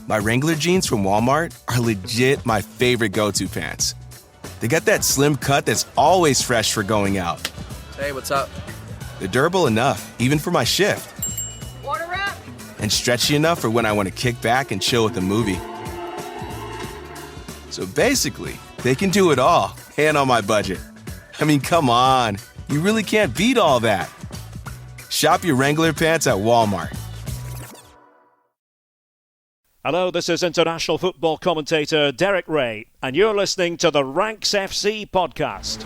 My Wrangler jeans from Walmart are legit my favorite go-to pants. They got that slim cut that's always fresh for going out. Hey, what's up? They're durable enough, even for my shift. Order up! And stretchy enough for when I want to kick back and chill with a movie. So basically, they can do it all, and on my budget. I mean, come on. You really can't beat all that. Shop your Wrangler pants at Walmart. Hello, this is international football commentator Derek Ray, and you're listening to the Ranks FC podcast.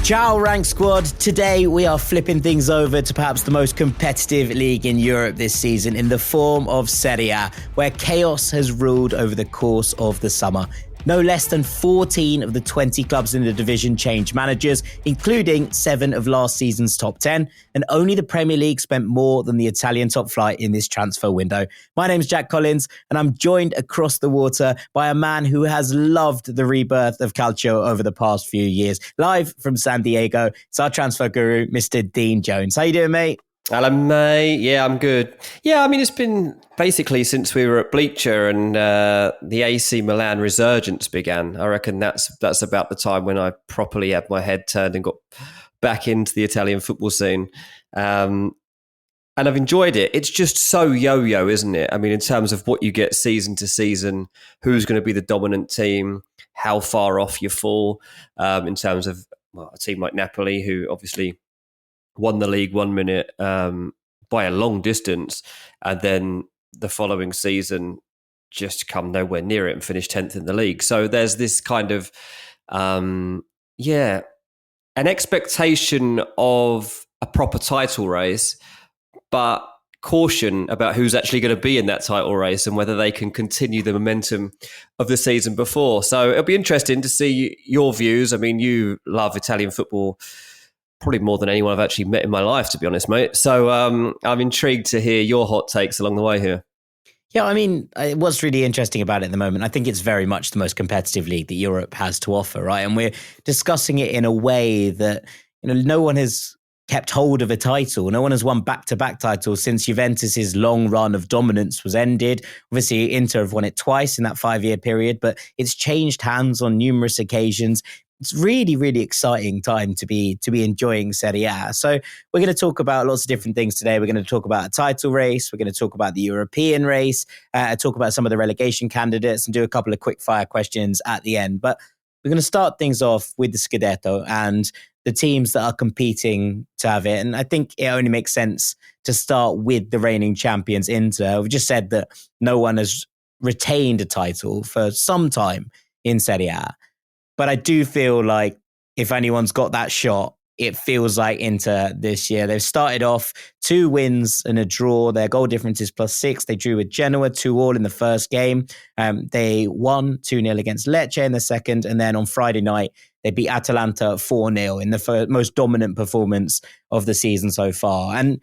Ciao, Rank Squad. Today we are flipping things over to perhaps the most competitive league in Europe this season in the form of Serie A, where chaos has ruled over the course of the summer. No less than 14 of the 20 clubs in the division changed managers, including 7 of last season's top 10, and only the Premier League spent more than the Italian top flight in this transfer window. My name's Jack Collins, and I'm joined across the water by a man who has loved the rebirth of Calcio over the past few years. Live from San Diego, it's our transfer guru, Mr. Dean Jones. How you doing, mate? Hello, mate. Yeah, I'm good. Yeah, I mean, it's been basically since we were at Bleacher and the AC Milan resurgence began. I reckon that's about the time when I properly had my head turned and got back into the Italian football scene. And I've enjoyed it. It's just so yo-yo, isn't it? I mean, in terms of what you get season to season, who's going to be the dominant team, how far off you fall, in terms of a team like Napoli, who obviously won the league 1 minute by a long distance, and then the following season just come nowhere near it and finish 10th in the league. So there's this kind of, an expectation of a proper title race, but caution about who's actually going to be in that title race and whether they can continue the momentum of the season before. So it'll be interesting to see your views. I mean, you love Italian football probably more than anyone I've actually met in my life, to be honest, mate. So I'm intrigued to hear your hot takes along the way here. Yeah, I mean, what's really interesting about it at the moment, I think it's very much the most competitive league that Europe has to offer, right? And we're discussing it in a way that, no one has kept hold of a title. No one has won back-to-back titles since Juventus's long run of dominance was ended. Obviously, Inter have won it twice in that 5-year period, but it's changed hands on numerous occasions. It's really, really exciting time to be enjoying Serie A. So we're going to talk about lots of different things today. We're going to talk about a title race. We're going to talk about the European race, talk about some of the relegation candidates, and do a couple of quick fire questions at the end. But we're going to start things off with the Scudetto and the teams that are competing to have it. And I think it only makes sense to start with the reigning champions Inter. We've just said that no one has retained a title for some time in Serie A. But I do feel like if anyone's got that shot, it feels like Inter this year. They've started off 2 wins and a draw. Their goal difference is +6. They drew with Genoa 2-2 in the first game. They won 2-0 against Lecce in the second. And then on Friday night, they beat Atalanta 4-0 in the most dominant performance of the season so far. And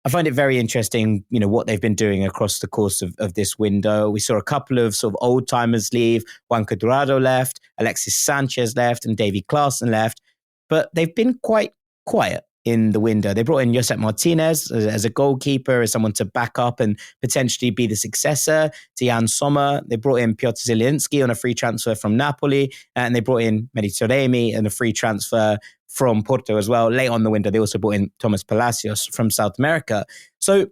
I find it very interesting, what they've been doing across the course of this window. We saw a couple of sort of old-timers leave. Juan Cuadrado left, Alexis Sanchez left, and Davy Klaassen left. But they've been quite quiet in the window. They brought in Josep Martinez as a goalkeeper, as someone to back up and potentially be the successor to Jan Sommer. They brought in Piotr Zielinski on a free transfer from Napoli, and they brought in Mehdi Taremi on a free transfer from Porto as well. Late on the window, they also brought in Thomas Palacios from South America. So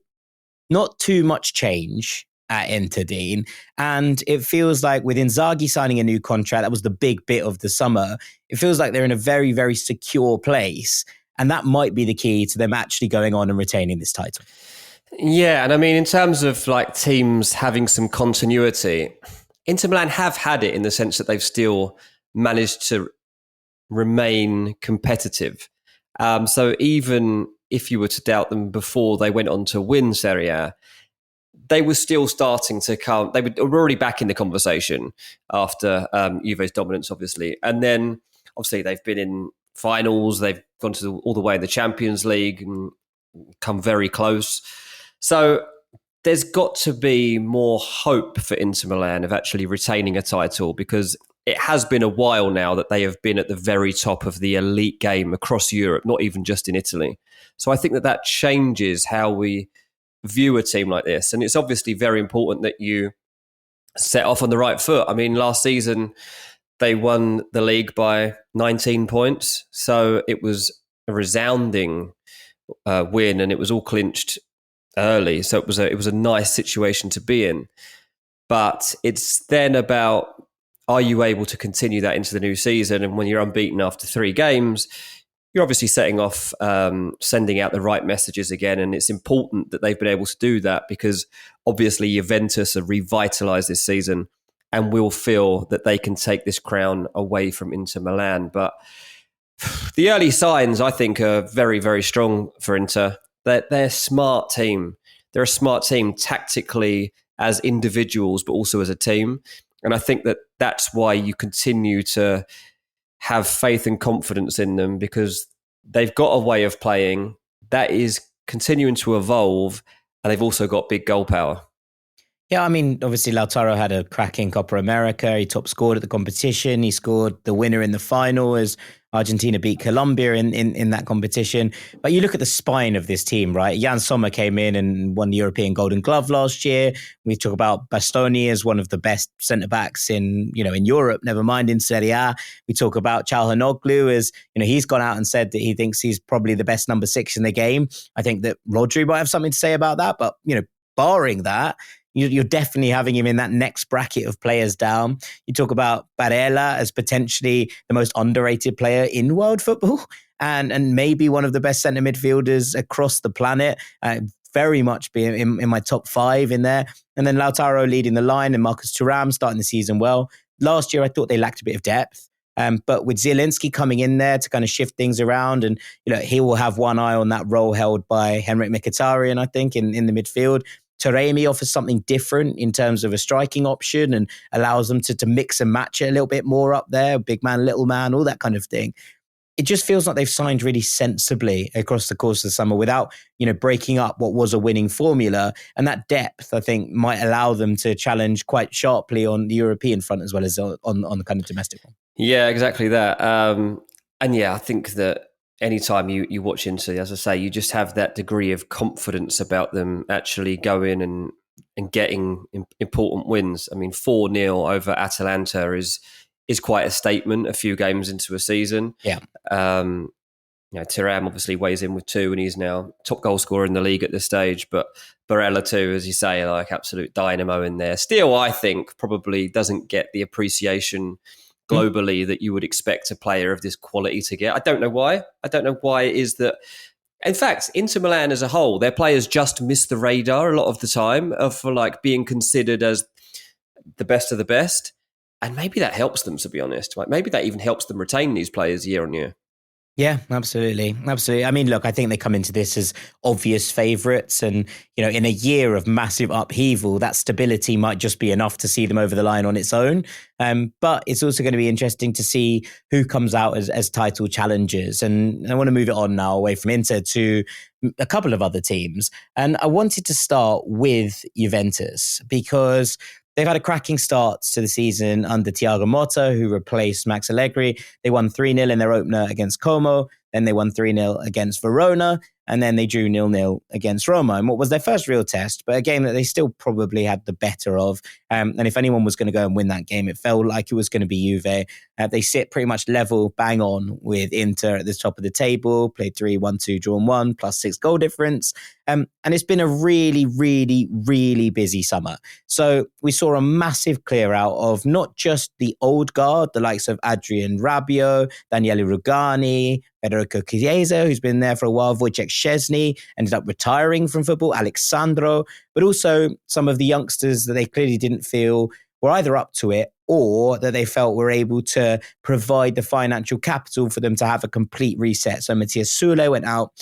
not too much change at Inter, Dean. And it feels like with Inzaghi signing a new contract, that was the big bit of the summer. It feels like they're in a very, very secure place. And that might be the key to them actually going on and retaining this title. Yeah, and I mean, in terms of like teams having some continuity, Inter Milan have had it in the sense that they've still managed to remain competitive. So even if you were to doubt them before they went on to win Serie A, they were still starting to come. They were already back in the conversation after Juve's dominance, obviously. And then obviously they've been in finals. They've gone to all the way in the Champions League and come very close. So there's got to be more hope for Inter Milan of actually retaining a title, because it has been a while now that they have been at the very top of the elite game across Europe, not even just in Italy. So I think that changes how we view a team like this. And it's obviously very important that you set off on the right foot. I mean, last season, they won the league by 19 points. So it was a resounding win, and it was all clinched early. So it was a nice situation to be in. But it's then about, are you able to continue that into the new season? And when you're unbeaten after 3 games, you're obviously setting off, sending out the right messages again. And it's important that they've been able to do that, because obviously Juventus are revitalised this season and will feel that they can take this crown away from Inter Milan. But the early signs, I think, are very, very strong for Inter. They're a smart team. They're a smart team tactically as individuals, but also as a team. And I think that's why you continue to have faith and confidence in them, because they've got a way of playing that is continuing to evolve, and they've also got big goal power. Yeah, I mean, obviously Lautaro had a cracking Copa America. He top scored at the competition. He scored the winner in the final as Argentina beat Colombia in that competition. But you look at the spine of this team, right? Jan Sommer came in and won the European Golden Glove last year. We talk about Bastoni as one of the best centre-backs in Europe, never mind in Serie A. We talk about Çalhanoğlu as, he's gone out and said that he thinks he's probably the best number 6 in the game. I think that Rodri might have something to say about that, but, barring that, you're definitely having him in that next bracket of players down. You talk about Barella as potentially the most underrated player in world football, and maybe one of the best centre midfielders across the planet. Very much being in my top 5 in there. And then Lautaro leading the line, and Marcus Thuram starting the season well. Last year, I thought they lacked a bit of depth. But with Zielinski coming in there to kind of shift things around, and he will have one eye on that role held by Henrik Mkhitaryan, I think, in the midfield. Taremi offers something different in terms of a striking option and allows them to mix and match it a little bit more up there, big man, little man, all that kind of thing. It just feels like they've signed really sensibly across the course of the summer without, breaking up what was a winning formula. And that depth, I think, might allow them to challenge quite sharply on the European front as well as on the kind of domestic one. Yeah, exactly that. And yeah, I think that anytime you watch Inter, as I say, you just have that degree of confidence about them actually going and getting important wins. I mean, 4-0 over Atalanta is quite a statement a few games into a season. Yeah. Thuram obviously weighs in with 2, and he's now top goal scorer in the league at this stage. But Barella too, as you say, like absolute dynamo in there. Still, I think probably doesn't get the appreciation globally that you would expect a player of this quality to get. I don't know why. I don't know why it is that. In fact, Inter Milan as a whole, their players just miss the radar a lot of the time for like being considered as the best of the best. And maybe that helps them, to be honest. Like maybe that even helps them retain these players year on year. Yeah, absolutely. Absolutely. I mean, look, I think they come into this as obvious favourites, and, in a year of massive upheaval, that stability might just be enough to see them over the line on its own. But it's also going to be interesting to see who comes out as title challengers. And I want to move it on now away from Inter to a couple of other teams. And I wanted to start with Juventus because they've had a cracking start to the season under Thiago Motta, who replaced Max Allegri. They won 3-0 in their opener against Como. Then they won 3-0 against Verona. And then they drew 0-0 against Roma in what was their first real test, but a game that they still probably had the better of. And if anyone was going to go and win that game, it felt like it was going to be Juve. They sit pretty much level, bang on with Inter at the top of the table, played 3-1-2, drawn 1, plus 6 goal difference. And it's been a really, really, really busy summer. So we saw a massive clear out of not just the old guard, the likes of Adrian Rabiot, Daniele Rugani, Federico Chiesa, who's been there for a while, Wojciech Szczesny, ended up retiring from football, Alexandro, but also some of the youngsters that they clearly didn't feel were either up to it or that they felt were able to provide the financial capital for them to have a complete reset. So Matthias Sule went out,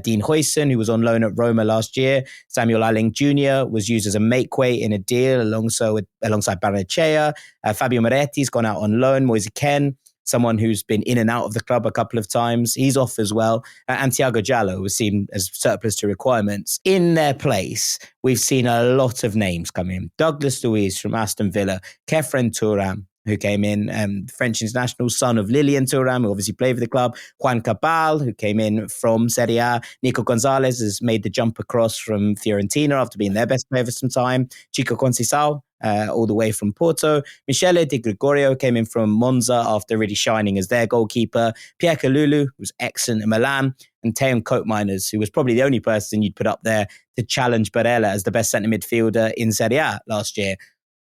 Dean Huijsen, who was on loan at Roma last year, Samuel Alling Jr. was used as a make-weight in a deal alongside Barnechea, Fabio Moretti's gone out on loan, Moise Kean someone who's been in and out of the club a couple of times. He's off as well. And Thiago Jallo was seen as surplus to requirements. In their place, we've seen a lot of names come in. Douglas Luiz from Aston Villa, Kefren Turam, who came in, French international, son of Lilian Thuram, who obviously played for the club. Juan Cabal, who came in from Serie A. Nico Gonzalez has made the jump across from Fiorentina after being their best player for some time. Chico Conceição, all the way from Porto. Michele Di Gregorio came in from Monza after really shining as their goalkeeper. Pierre Kalulu, who was excellent in Milan. And Teun Koopmeiners, who was probably the only person you'd put up there to challenge Barella as the best centre midfielder in Serie A last year.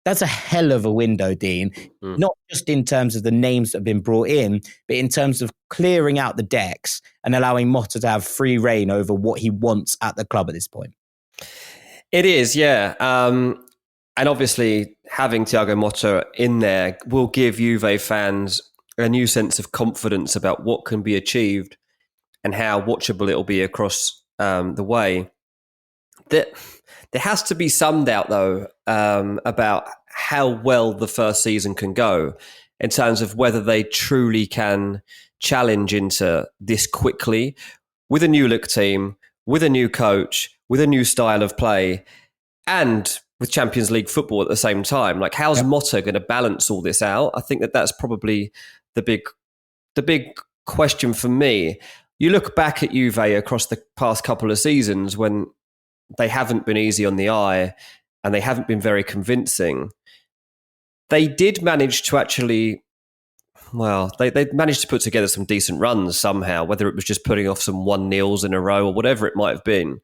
That's a hell of a window, Dean, not just in terms of the names that have been brought in, but in terms of clearing out the decks and allowing Motta to have free reign over what he wants at the club at this point. It is, yeah. And obviously having Thiago Motta in there will give Juve fans a new sense of confidence about what can be achieved and how watchable it'll be across the way. There has to be some doubt, though, about how well the first season can go in terms of whether they truly can challenge Inter this quickly with a new look team, with a new coach, with a new style of play, and with Champions League football at the same time. Like, how's Motta going to balance all this out? I think that's probably the big question for me. You look back at Juve across the past couple of seasons when they haven't been easy on the eye and they haven't been very convincing. They did manage to actually, they managed to put together some decent runs somehow, whether it was just putting off some 1-0s in a row or whatever it might have been.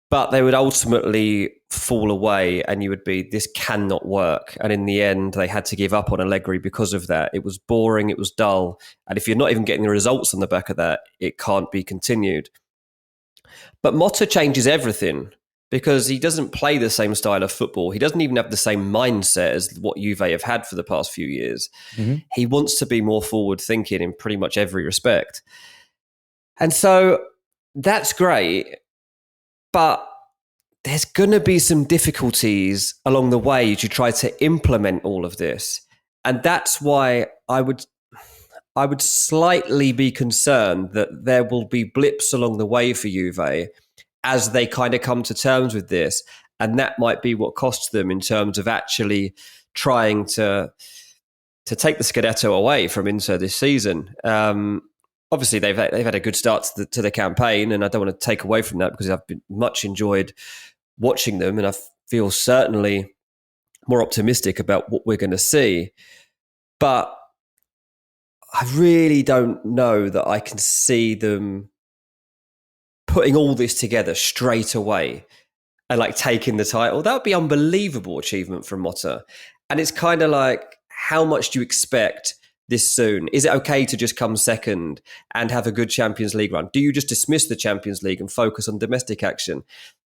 But they would ultimately fall away and you would be, this cannot work. And in the end, they had to give up on Allegri because of that. It was boring, it was dull. And if you're not even getting the results on the back of that, it can't be continued. But Motta changes everything because he doesn't play the same style of football. He doesn't even have the same mindset as what Juve have had for the past few years. Mm-hmm. He wants to be more forward-thinking in pretty much every respect. And so that's great, but there's going to be some difficulties along the way to try to implement all of this. And that's why I would slightly be concerned that there will be blips along the way for Juve as they kind of come to terms with this. And that might be what costs them in terms of actually trying to take the Scudetto away from Inter this season. Obviously, they've had a good start to the campaign, and I don't want to take away from that because I've been much enjoyed watching them, and I feel certainly more optimistic about what we're going to see. But I really don't know that I can see them putting all this together straight away and like taking the title. That would be unbelievable achievement from Motta. And it's kind of like, how much do you expect this soon? Is it okay to just come second and have a good Champions League run? Do you just dismiss the Champions League and focus on domestic action?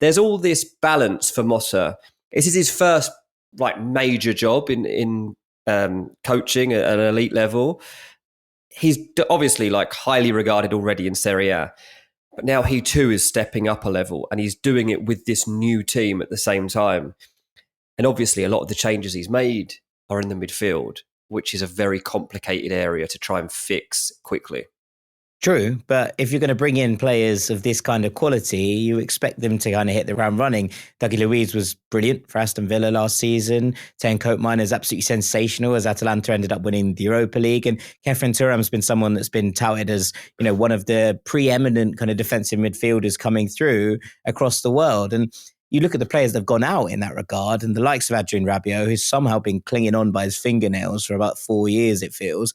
There's all this balance for Motta. This is his first like major job in coaching at an elite level. He's obviously like highly regarded already in Serie A, but now he too is stepping up a level and he's doing it with this new team at the same time. And obviously a lot of the changes he's made are in the midfield, which is a very complicated area to try and fix quickly. True, but if you're going to bring in players of this kind of quality, you expect them to kind of hit the ground running. Dougie Luiz was brilliant for Aston Villa last season. Teun Koopmeiners is absolutely sensational as Atalanta ended up winning the Europa League. And Kefren Turam's been someone that's been touted as, you know, one of the preeminent kind of defensive midfielders coming through across the world. And you look at the players that have gone out in that regard, and the likes of Adrien Rabiot, who's somehow been clinging on by his fingernails for about 4 years, it feels.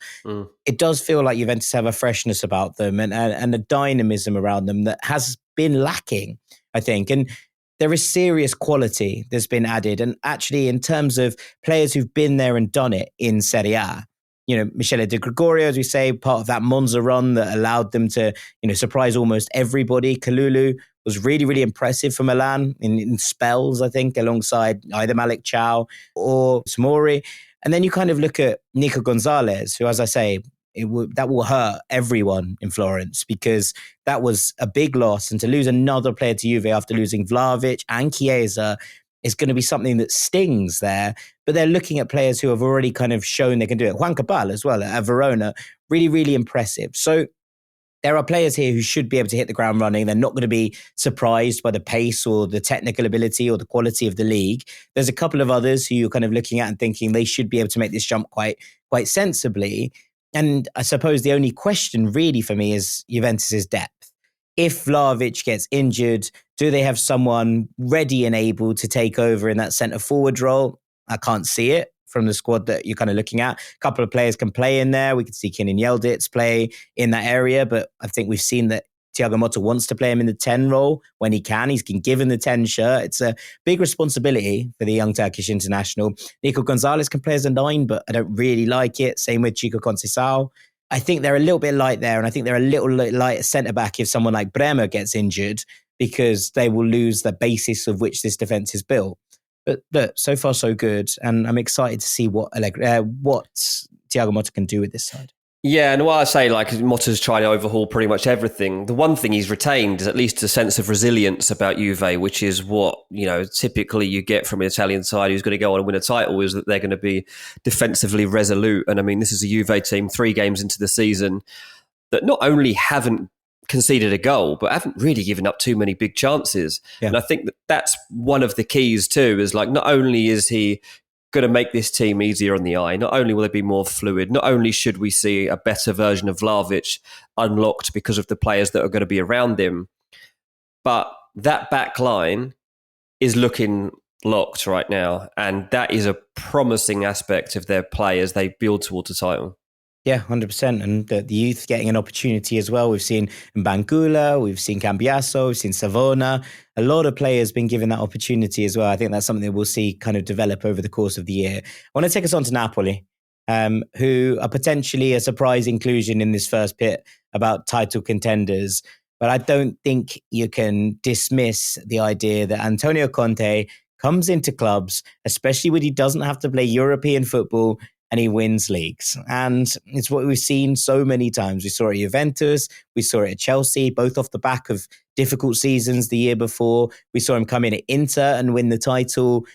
It does feel like Juventus have a freshness about them and a dynamism around them that has been lacking, I think. And there is serious quality that's been added. And actually, in terms of players who've been there and done it in Serie A, you know, Michele Di Gregorio, as we say, part of that Monza run that allowed them to, you know, surprise almost everybody. Kalulu was really, really impressive for Milan in spells, I think, alongside either Malik Chow or Smori. And then you kind of look at Nico Gonzalez, who, as I say, that will hurt everyone in Florence because that was a big loss. And to lose another player to Juve after losing Vlahovic and Chiesa, is going to be something that stings there. But they're looking at players who have already kind of shown they can do it. Juan Cabal as well at Verona, really, really impressive. So there are players here who should be able to hit the ground running. They're not going to be surprised by the pace or the technical ability or the quality of the league. There's a couple of others who you're kind of looking at and thinking they should be able to make this jump quite sensibly. And I suppose the only question really for me is Juventus's depth. If Vlahovic gets injured, do they have someone ready and able to take over in that centre forward role? I can't see it from the squad that you're kind of looking at. A couple of players can play in there. We could see Kenan Yildiz play in that area, but I think we've seen that Thiago Motta wants to play him in the 10 role when he can. He's been given the 10 shirt. It's a big responsibility for the young Turkish international. Nico Gonzalez can play as a 9, but I don't really like it. Same with Chico Conceição. I think they're a little bit light there, and I think they're a little light at centre-back if someone like Bremer gets injured, because they will lose the basis of which this defence is built. But look, so far so good, and I'm excited to see what Thiago Motta can do with this side. Yeah, and while I say like Motta's trying to overhaul pretty much everything, the one thing he's retained is at least a sense of resilience about Juve, which is what, typically you get from an Italian side who's going to go on and win a title, is that they're going to be defensively resolute. And I mean, this is a Juve team 3 games into the season that not only haven't conceded a goal, but haven't really given up too many big chances. Yeah. And I think that that's one of the keys too, is like, not only is he going to make this team easier on the eye, not only will they be more fluid, not only should we see a better version of Vlahovic unlocked because of the players that are going to be around him, but that back line is looking locked right now. And that is a promising aspect of their play as they build towards a title. Yeah, 100%. And the youth getting an opportunity as well. We've seen Mbangula, we've seen Cambiasso, we've seen Savona. A lot of players been given that opportunity as well. I think that's something that we'll see kind of develop over the course of the year. I want to take us on to Napoli, who are potentially a surprise inclusion in this first pit about title contenders. But I don't think you can dismiss the idea that Antonio Conte comes into clubs, especially when he doesn't have to play European football, and he wins leagues. And it's what we've seen so many times. We saw it at Juventus, we saw it at Chelsea, both off the back of difficult seasons the year before. We saw him come in at Inter and win the title.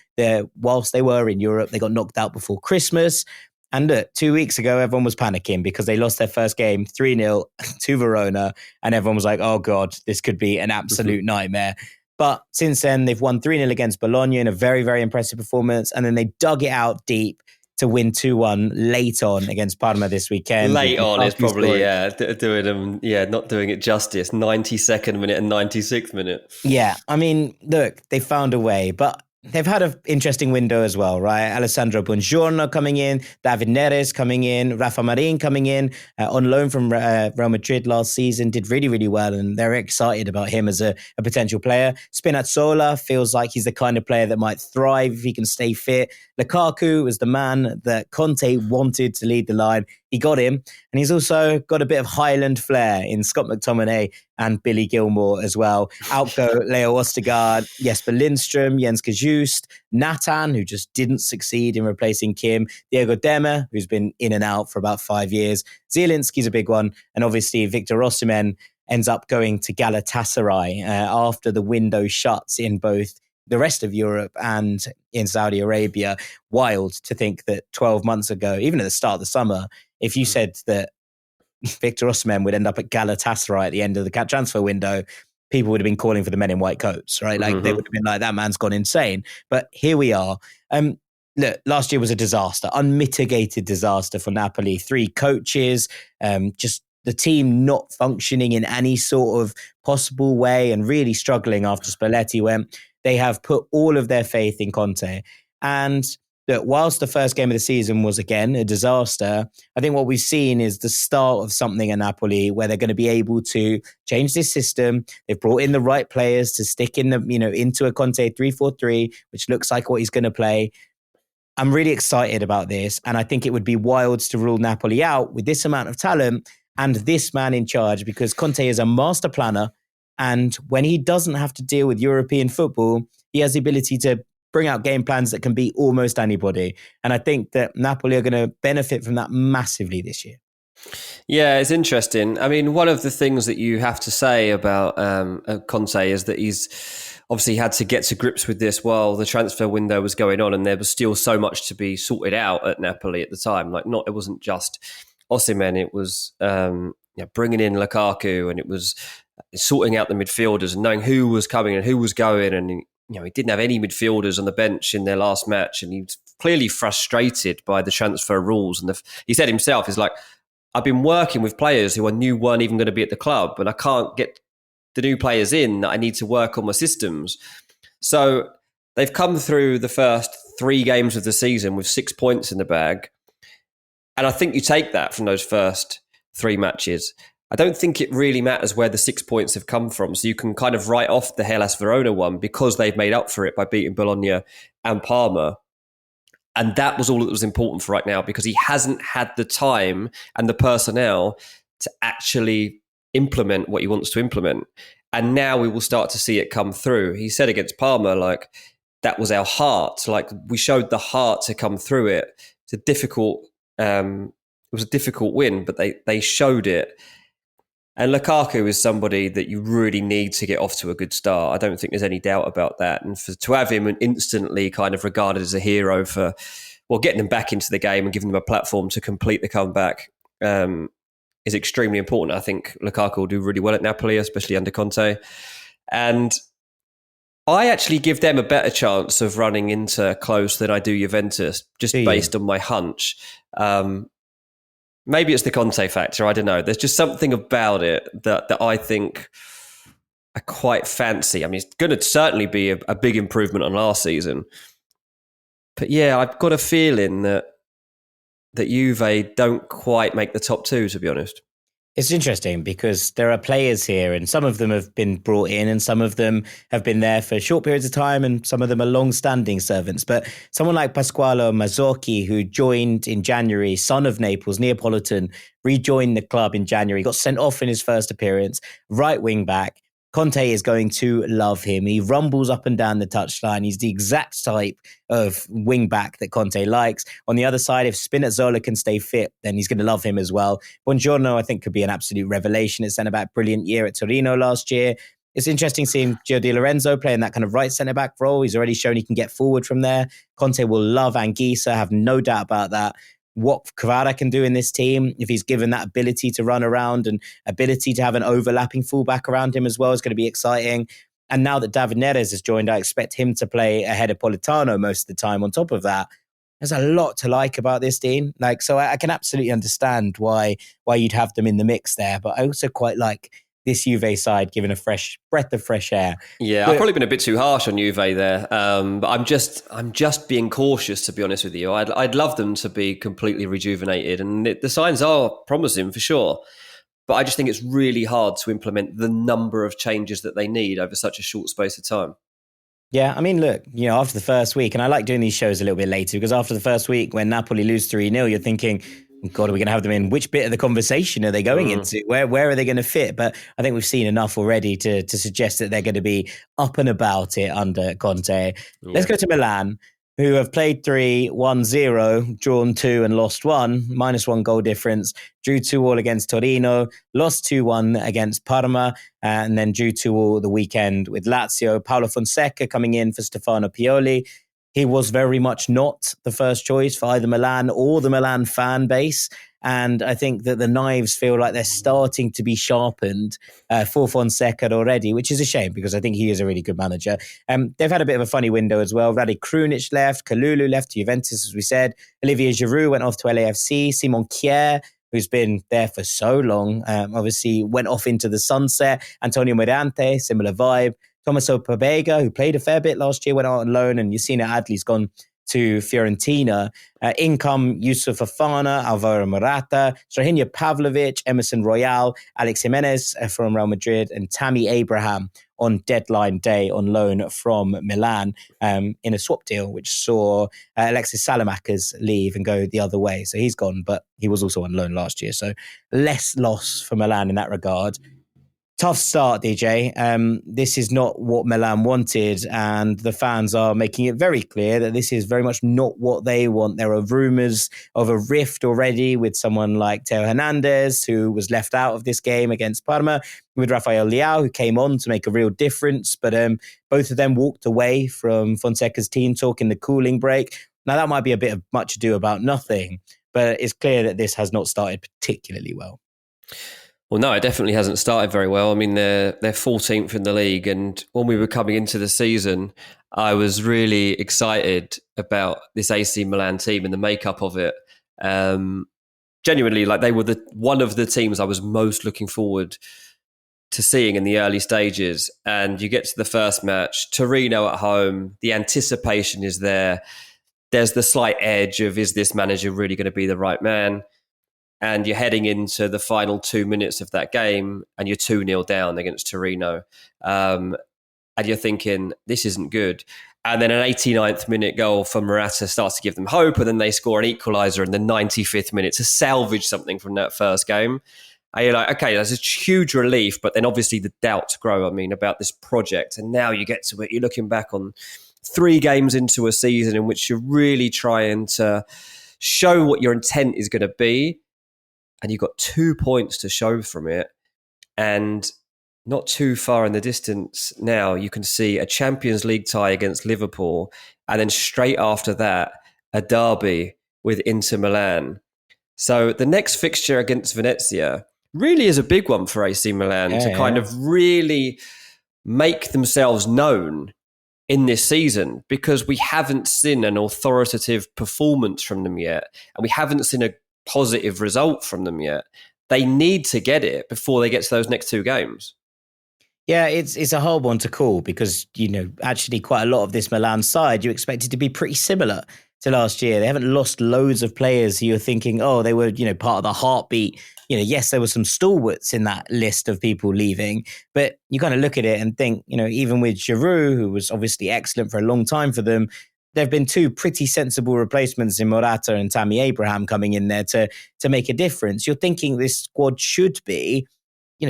Whilst they were in Europe, they got knocked out before Christmas. And look, 2 weeks ago, everyone was panicking because they lost their first game 3-0 to Verona. And everyone was like, oh God, this could be an absolute nightmare. But since then, they've won 3-0 against Bologna in a very, very impressive performance. And then they dug it out deep to win 2-1 late on against Parma this weekend. Late on is probably, not doing it justice. 92nd minute and 96th minute. Yeah, I mean, look, they found a way, but they've had an interesting window as well, right? Alessandro Buongiorno coming in, David Neres coming in, Rafa Marin coming in, on loan from Real Madrid last season, did really, really well, and they're excited about him as a potential player. Spinazzola feels like he's the kind of player that might thrive if he can stay fit. Lukaku was the man that Conte wanted to lead the line. He got him, and he's also got a bit of Highland flair in Scott McTominay and Billy Gilmore as well. Out go Leo Ostergaard, Jesper Lindstrom, Jens Kajust, Nathan, who just didn't succeed in replacing Kim, Diego Dema, who's been in and out for about 5 years. Zielinski's a big one, and obviously Victor Osimhen ends up going to Galatasaray after the window shuts in both the rest of Europe and in Saudi Arabia. Wild to think that 12 months ago, even at the start of the summer, if you said that Victor Osimhen would end up at Galatasaray at the end of the transfer window, people would have been calling for the men in white coats, right? Like they would have been like, that man's gone insane. But here we are. Look, last year was a disaster, unmitigated disaster for Napoli. 3 coaches, just the team not functioning in any sort of possible way and really struggling after Spalletti went. They have put all of their faith in Conte. And that whilst the first game of the season was, again, a disaster, I think what we've seen is the start of something at Napoli where they're going to be able to change this system. They've brought in the right players to stick in into a Conte 3-4-3, which looks like what he's going to play. I'm really excited about this. And I think it would be wild to rule Napoli out with this amount of talent and this man in charge, because Conte is a master planner. And when he doesn't have to deal with European football, he has the ability to bring out game plans that can beat almost anybody. And I think that Napoli are going to benefit from that massively this year. Yeah, it's interesting. I mean, one of the things that you have to say about Conte is that he's obviously had to get to grips with this while the transfer window was going on, and there was still so much to be sorted out at Napoli at the time. It wasn't just Osimhen, it was bringing in Lukaku, and it was sorting out the midfielders and knowing who was coming and who was going. And he didn't have any midfielders on the bench in their last match, and he was clearly frustrated by the transfer rules. And he said himself, he's like, I've been working with players who I knew weren't even going to be at the club, and I can't get the new players in. I need to work on my systems. So they've come through the first 3 games of the season with 6 points in the bag. And I think you take that from those first 3 matches. I don't think it really matters where the 6 points have come from. So you can kind of write off the Hellas Verona one because they've made up for it by beating Bologna and Parma. And that was all that was important for right now, because he hasn't had the time and the personnel to actually implement what he wants to implement. And now we will start to see it come through. He said against Parma, that was our heart. We showed the heart to come through it. It's a difficult win, but they showed it. And Lukaku is somebody that you really need to get off to a good start. I don't think there's any doubt about that. And to have him instantly kind of regarded as a hero for getting them back into the game and giving them a platform to complete the comeback is extremely important. I think Lukaku will do really well at Napoli, especially under Conte. And I actually give them a better chance of running into close than I do Juventus, just based on my hunch. Maybe it's the Conte factor. I don't know. There's just something about it that I think I quite fancy. I mean, it's going to certainly be a big improvement on last season. But yeah, I've got a feeling that Juve don't quite make the top 2, to be honest. It's interesting because there are players here, and some of them have been brought in and some of them have been there for short periods of time, and some of them are long-standing servants. But someone like Pasquale Mazzocchi, who joined in January, son of Naples, Neapolitan, rejoined the club in January, got sent off in his first appearance, right wing back. Conte is going to love him. He rumbles up and down the touchline. He's the exact type of wing back that Conte likes. On the other side, if Spinazzola can stay fit, then he's going to love him as well. Buongiorno, I think, could be an absolute revelation at centre-back. Brilliant year at Torino last year. It's interesting seeing Gio Di Lorenzo playing that kind of right centre-back role. He's already shown he can get forward from there. Conte will love Anguissa, have no doubt about that. What Kvara can do in this team, if he's given that ability to run around and ability to have an overlapping fullback around him as well, is going to be exciting. And now that David Neres has joined, I expect him to play ahead of Politano most of the time. On top of that, there's a lot to like about this team. So I can absolutely understand why you'd have them in the mix there. But I also quite like this Juve side given a fresh breath of fresh air. Yeah, I've probably been a bit too harsh on Juve there, but I'm just being cautious, to be honest with you. I'd love them to be completely rejuvenated, and the signs are promising for sure. But I just think it's really hard to implement the number of changes that they need over such a short space of time. Yeah, I mean, look, after the first week, and I like doing these shows a little bit later, because after the first week, when Napoli lose 3-0, you're thinking, God, are we going to have them in? Which bit of the conversation are they going into? Where are they going to fit? But I think we've seen enough already to suggest that they're going to be up and about it under Conte. Yeah. Let's go to Milan, who have played 3, won 0, drawn 2 and lost 1, -1 goal difference, drew 2-2 against Torino, lost 2-1 against Parma, and then drew 2-2 the weekend with Lazio. Paulo Fonseca coming in for Stefano Pioli. He was very much not the first choice for either Milan or the Milan fan base. And I think that the knives feel like they're starting to be sharpened for Fonseca already, which is a shame because I think he is a really good manager. They've had a bit of a funny window as well. Rade Krunic left, Kalulu left to Juventus, as we said. Olivier Giroud went off to LAFC. Simon Kjaer, who's been there for so long, obviously went off into the sunset. Antonio Mirante, similar vibe. Tommaso Pobega, who played a fair bit last year, went out on loan, and Yassine Adli's gone to Fiorentina. Income, Yusuf Fofana, Alvaro Morata, Strahinja Pavlovic, Emerson Royale, Alex Jimenez from Real Madrid, and Tammy Abraham on deadline day on loan from Milan in a swap deal, which saw Alexis Salamakers leave and go the other way. So he's gone, but he was also on loan last year. So less loss for Milan in that regard. Tough start, DJ. This is not what Milan wanted, and the fans are making it very clear that this is very much not what they want. There are rumours of a rift already with someone like Theo Hernandez, who was left out of this game against Parma, with Rafael Leao, who came on to make a real difference. But both of them walked away from Fonseca's team talk in the cooling break. Now, that might be a bit of much ado about nothing, but it's clear that this has not started particularly well. Well, no, it definitely hasn't started very well. I mean, they're 14th in the league. And when we were coming into the season, I was really excited about this AC Milan team and the makeup of it. Genuinely, like they were one of the teams I was most looking forward to seeing in the early stages. And you get to the first match, Torino at home, the anticipation is there. There's the slight edge of, is this manager really going to be the right man? And you're heading into the final 2 minutes of that game and you're 2-0 down against Torino. And you're thinking, this isn't good. And then an 89th minute goal from Morata starts to give them hope. And then they score an equaliser in the 95th minute to salvage something from that first game. And you're like, okay, that's a huge relief. But then obviously the doubts grow, about this project. And now you get to it. You're looking back on 3 games into a season in which you're really trying to show what your intent is going to be. And you've got 2 points to show from it. And not too far in the distance now, you can see a Champions League tie against Liverpool. And then straight after that, a derby with Inter Milan. So the next fixture against Venezia really is a big one for AC Milan to kind of really make themselves known in this season, because we haven't seen an authoritative performance from them yet. And we haven't seen a positive result from them yet. They need to get it before they get to those next 2 games. Yeah, it's a hard one to call because, actually quite a lot of this Milan side you expected to be pretty similar to last year. They haven't lost loads of players who you're thinking, oh, they were, part of the heartbeat. Yes, there were some stalwarts in that list of people leaving, but you kind of look at it and think, even with Giroud, who was obviously excellent for a long time for them, there have been 2 pretty sensible replacements in Morata and Tammy Abraham coming in there to make a difference. You're thinking this squad should be,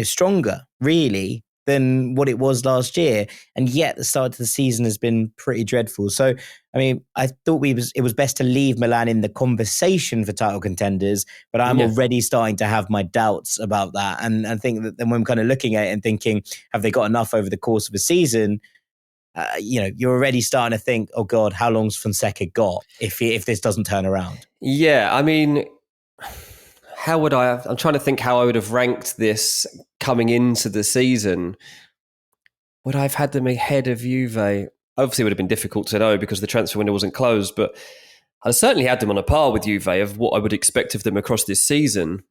stronger, really, than what it was last year. And yet the start of the season has been pretty dreadful. So, I thought it was best to leave Milan in the conversation for title contenders, but I'm already starting to have my doubts about that. And I think that then when I'm kind of looking at it and thinking, have they got enough over the course of a season? You're already starting to think, oh God, how long's Fonseca got if this doesn't turn around? Yeah, how would I'm trying to think how I would have ranked this coming into the season. Would I have had them ahead of Juve? Obviously, it would have been difficult to know because the transfer window wasn't closed, but I certainly had them on a par with Juve of what I would expect of them across this season.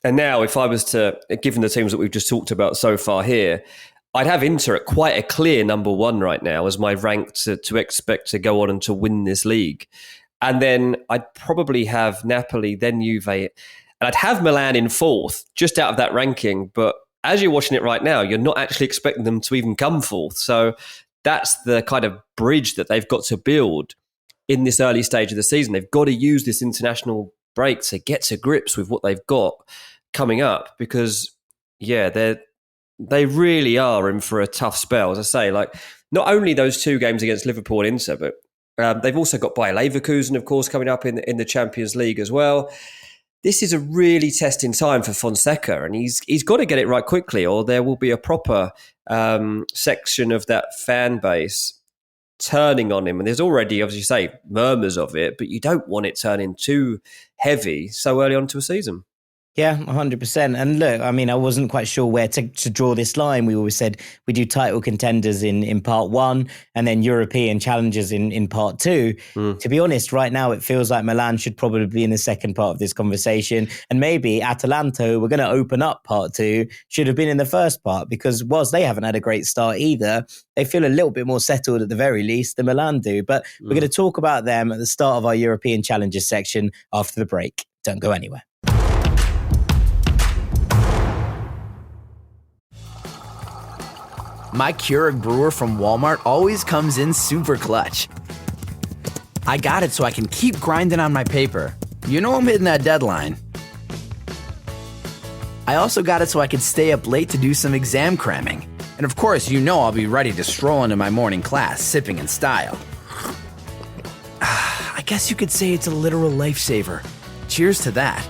And now, if I was to, given the teams that we've just talked about so far here, I'd have Inter at quite a clear number 1 right now as my rank to expect to go on and to win this league. And then I'd probably have Napoli, then Juve, and I'd have Milan in 4th, just out of that ranking. But as you're watching it right now, you're not actually expecting them to even come 4th. So that's the kind of bridge that they've got to build in this early stage of the season. They've got to use this international break to get to grips with what they've got coming up because, they really are in for a tough spell. As I say, like not only those 2 games against Liverpool and Inter, but they've also got Bayer Leverkusen, of course, coming up in the Champions League as well. This is a really testing time for Fonseca, and he's got to get it right quickly, or there will be a proper section of that fan base turning on him. And there's already, as you say, murmurs of it, but you don't want it turning too heavy so early on to a season. Yeah, 100%. And look, I wasn't quite sure where to draw this line. We always said we do title contenders in part 1 and then European challengers in part 2. To be honest, right now it feels like Milan should probably be in the second part of this conversation. And maybe Atalanta, who we're going to open up part 2, should have been in the first part because whilst they haven't had a great start either, they feel a little bit more settled at the very least than Milan do. But we're going to talk about them at the start of our European challenges section after the break. Don't go anywhere. My Keurig brewer from Walmart always comes in super clutch. I got it so I can keep grinding on my paper. I'm hitting that deadline. I also got it so I could stay up late to do some exam cramming. And of course, I'll be ready to stroll into my morning class, sipping in style. I guess you could say it's a literal lifesaver. Cheers to that.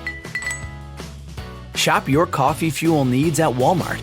Shop your coffee fuel needs at Walmart.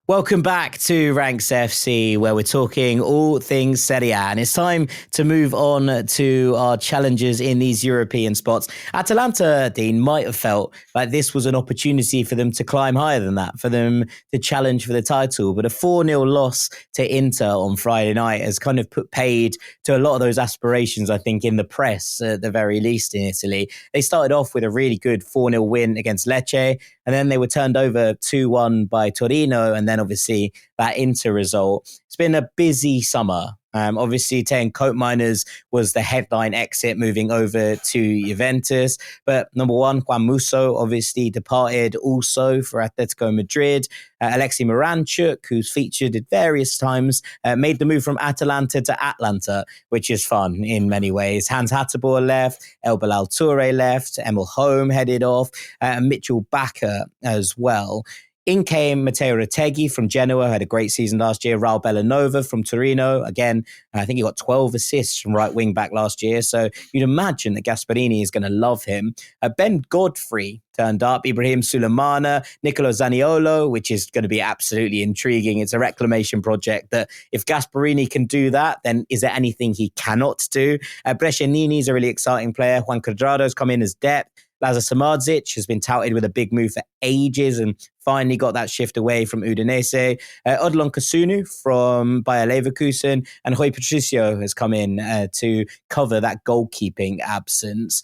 Welcome back to Ranks FC, where we're talking all things Serie A. And it's time to move on to our challenges in these European spots. Atalanta, Dean, might have felt like this was an opportunity for them to climb higher than that, for them to challenge for the title. But a 4-0 loss to Inter on Friday night has kind of put paid to a lot of those aspirations, I think, in the press, at the very least in Italy. They started off with a really good 4-0 win against Lecce, and then they were turned over 2-1 by Torino, and then obviously that Inter result. It's been a busy summer. Obviously, 10 Coat Miners was the headline exit moving over to Juventus. But number one, Juan Musso obviously departed also for Atletico Madrid. Alexei Miranchuk, who's featured at various times, made the move from Atalanta to Atlanta, which is fun in many ways. Hans Hateboer left, El Bilal Toure left, Emil Holm headed off, and Mitchell Bakker as well. In came Matteo Retegui from Genoa, had a great season last year. Raul Bellanova from Torino. Again, I think he got 12 assists from right wing back last year. So you'd imagine that Gasperini is going to love him. Ben Godfrey turned up. Ibrahim Sulemana, Nicolo Zaniolo, which is going to be absolutely intriguing. It's a reclamation project that if Gasperini can do that, then is there anything he cannot do? Brescianini is a really exciting player. Juan Cuadrado's come in as depth. Lazar Samardzic has been touted with a big move for ages and finally got that shift away from Udinese. Odilon Kasunu from Bayer Leverkusen, and Rui Patricio has come in to cover that goalkeeping absence.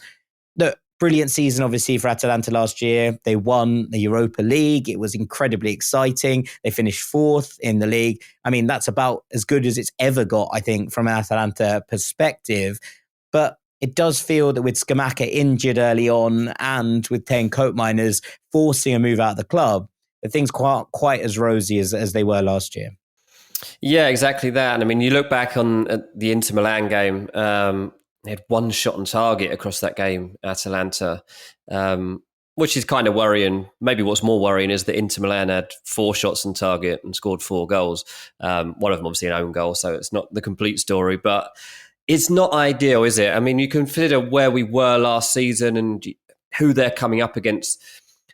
Look, brilliant season, obviously, for Atalanta last year. They won the Europa League. It was incredibly exciting. They finished fourth in the league. I mean, that's about as good as it's ever got, I think, from an Atalanta perspective. But it does feel that with Scamacca injured early on and with 10 Coat Miners forcing a move out of the club, that things quite as rosy as they were last year. Yeah, exactly that. And I mean, you look back on the Inter Milan game, they had one shot on target across that game, Atalanta, which is kind of worrying. Maybe what's more worrying is that Inter Milan had 4 shots on target and scored 4 goals. One of them obviously an own goal, so it's not the complete story, but it's not ideal, is it? I mean, you consider where we were last season and who they're coming up against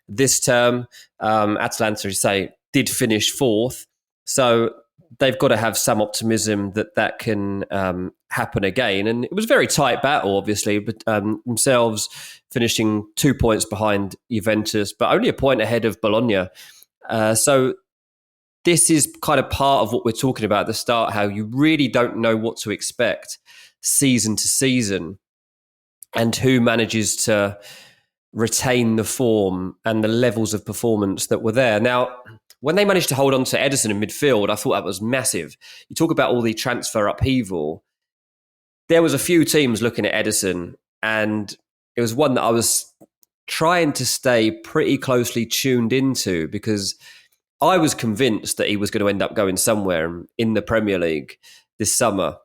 this term. Atalanta, as you say, did finish 4th. So they've got to have some optimism that can happen again. And it was a very tight battle, obviously, but themselves finishing 2 points behind Juventus, but only a point ahead of Bologna. So this is kind of part of what we're talking about at the start, how you really don't know what to expect season to season and who manages to retain the form and the levels of performance that were there. Now, when they managed to hold on to Ederson in midfield, I thought that was massive. You talk about all the transfer upheaval. There was a few teams looking at Ederson, and it was one that I was trying to stay pretty closely tuned into because I was convinced that he was going to end up going somewhere in the Premier League this summer.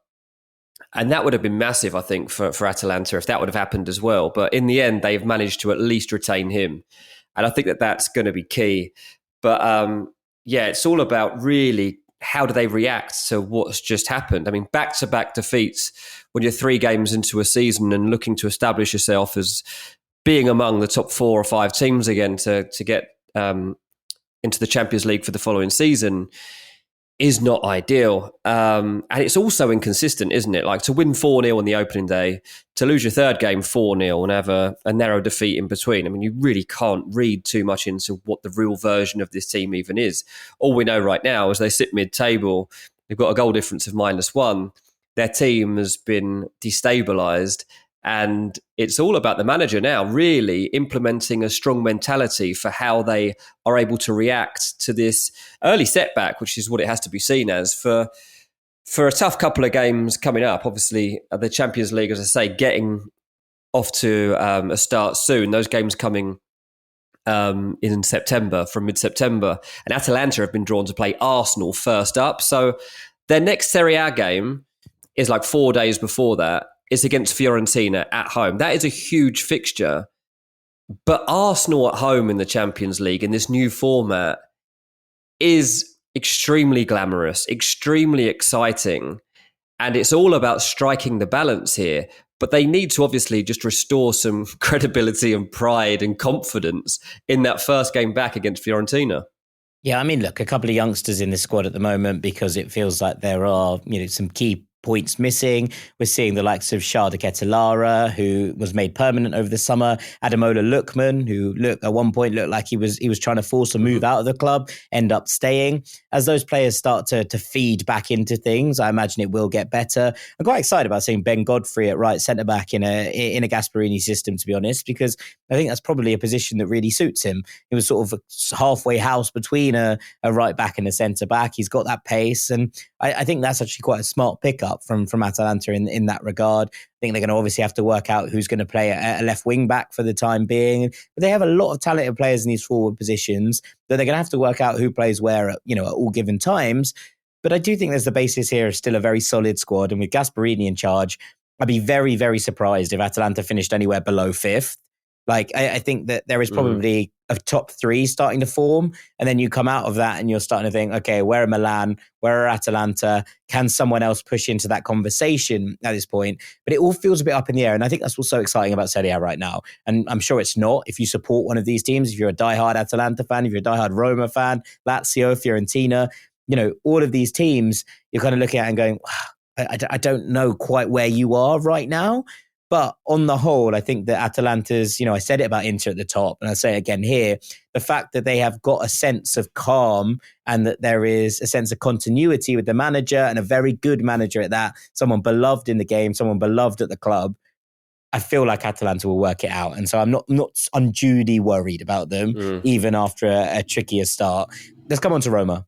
And that would have been massive, I think, for Atalanta if that would have happened as well. But in the end, they've managed to at least retain him. And I think that that's going to be key. But yeah, it's all about really how do they react to what's just happened. I mean, back-to-back defeats when you're 3 games into a season and looking to establish yourself as being among the top 4 or 5 teams again to get into the Champions League for the following season is not ideal. And it's also inconsistent, isn't it? Like to win 4-0 on the opening day, to lose your 3rd game 4-0 and have a narrow defeat in between. I mean, you really can't read too much into what the real version of this team even is. All we know right now is they sit mid-table. They've got a goal difference of -1. Their team has been destabilised. And it's all about the manager now, really implementing a strong mentality for how they are able to react to this early setback, which is what it has to be seen as for a tough couple of games coming up. Obviously, the Champions League, as I say, getting off to a start soon. Those games coming in September, from mid-September. And Atalanta have been drawn to play Arsenal first up. So their next Serie A game is like 4 days before that. It's against Fiorentina at home. That is a huge fixture. But Arsenal at home in the Champions League in this new format is extremely glamorous, extremely exciting, and it's all about striking the balance here. But they need to obviously just restore some credibility and pride and confidence in that first game back against Fiorentina. Yeah, I mean, look, a couple of youngsters in the squad at the moment because it feels like there are, some key points missing. We're seeing the likes of Shada Ketelara, who was made permanent over the summer, Ademola Lookman, who at one point looked like he was trying to force a move out of the club, end up staying. As those players start to feed back into things, I imagine it will get better. I'm quite excited about seeing Ben Godfrey at right centre back in a Gasperini system, to be honest, because I think that's probably a position that really suits him. He was sort of a halfway house between a right back and a centre back. He's got that pace, and I think that's actually quite a smart pickup from Atalanta in that regard. I think they're going to obviously have to work out who's going to play a left wing back for the time being. But they have a lot of talented players in these forward positions that they're going to have to work out who plays where at all given times. But I do think there's the basis here of still a very solid squad. And with Gasperini in charge, I'd be very, very surprised if Atalanta finished anywhere below fifth. Like, I think that there is probably a top three starting to form. And then you come out of that and you're starting to think, okay, where are Milan? Where are Atalanta? Can someone else push into that conversation at this point? But it all feels a bit up in the air. And I think that's what's so exciting about Serie A right now. And I'm sure it's not. If you support one of these teams, if you're a diehard Atalanta fan, if you're a diehard Roma fan, Lazio, Fiorentina, all of these teams, you're kind of looking at and going, I don't know quite where you are right now. But on the whole, I think that Atalanta's, I said it about Inter at the top, and I'll say it again here, the fact that they have got a sense of calm and that there is a sense of continuity with the manager, and a very good manager at that, someone beloved in the game, someone beloved at the club, I feel like Atalanta will work it out. And so I'm not unduly worried about them, even after a trickier start. Let's come on to Roma,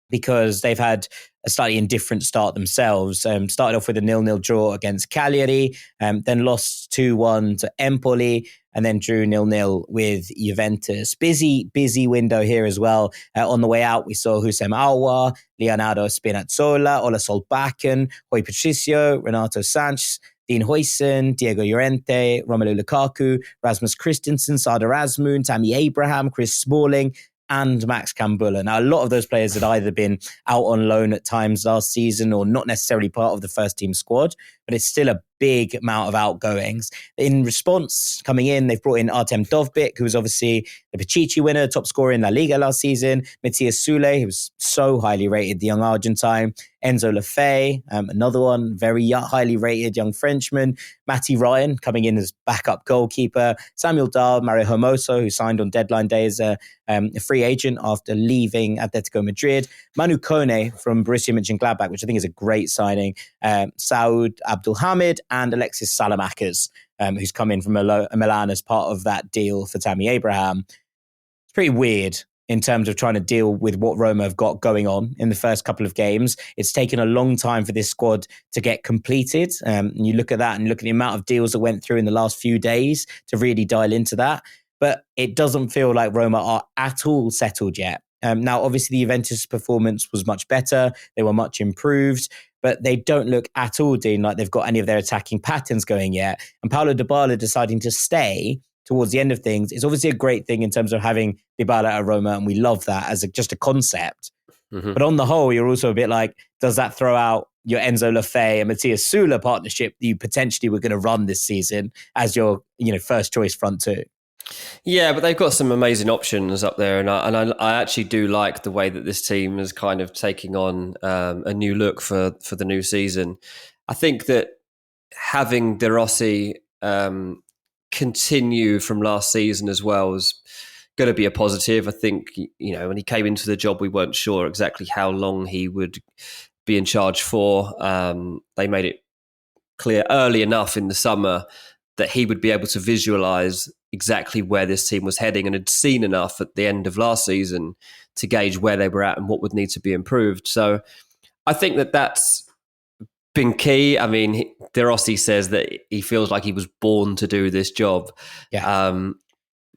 because they've had a slightly indifferent start themselves. Started off with a 0-0 draw against Cagliari, then lost 2-1 to Empoli, and then drew 0-0 with Juventus. Busy window here as well. On the way out, we saw Hussein Aouar, Leonardo Spinazzola, Ola Solbakken, Rui Patricio, Renato Sanches, Dean Huijsen, Diego Llorente, Romelu Lukaku, Rasmus Christensen, Sardar Azmoun, Tammy Abraham, Chris Smalling, and Max Kambula. Now, a lot of those players had either been out on loan at times last season or not necessarily part of the first team squad, but it's still a big amount of outgoings. In response, coming in, they've brought in Artem Dovbyk, who was obviously the Pichichi winner, top scorer in La Liga last season, Matthias Sule, who was so highly rated, the young Argentine, Enzo Lefebvre, another one, very highly rated young Frenchman, Matty Ryan coming in as backup goalkeeper, Samuel Dahl, Mario Hermoso, who signed on deadline day as a free agent after leaving Atletico Madrid, Manu Kone from Borussia Mönchengladbach, which I think is a great signing, Saud Abdulhamid, and Alexis Salamakers, who's come in from Milan as part of that deal for Tammy Abraham. It's pretty weird in terms of trying to deal with what Roma have got going on in the first couple of games. It's taken a long time for this squad to get completed. And you look at that and look at the amount of deals that went through in the last few days to really dial into that. But it doesn't feel like Roma are at all settled yet. Now, obviously, the Juventus performance was much better. They were much improved, but they don't look at all, Dean, like they've got any of their attacking patterns going yet. And Paulo Dybala deciding to stay towards the end of things is obviously a great thing in terms of having Dybala at Roma, and we love that as just a concept. But on the whole, you're also a bit like, does that throw out your Enzo Lefebvre and Matthias Sula partnership that you potentially were going to run this season as your first choice front two? Yeah, but they've got some amazing options up there, and I actually do like the way that this team is kind of taking on a new look for the new season. I think that having De Rossi continue from last season as well is going to be a positive. I think, when he came into the job, we weren't sure exactly how long he would be in charge for. They made it clear early enough in the summer that he would be able to visualize exactly where this team was heading, and had seen enough at the end of last season to gauge where they were at and what would need to be improved. So I think that that's been key. I mean, De Rossi says that he feels like he was born to do this job. Yeah.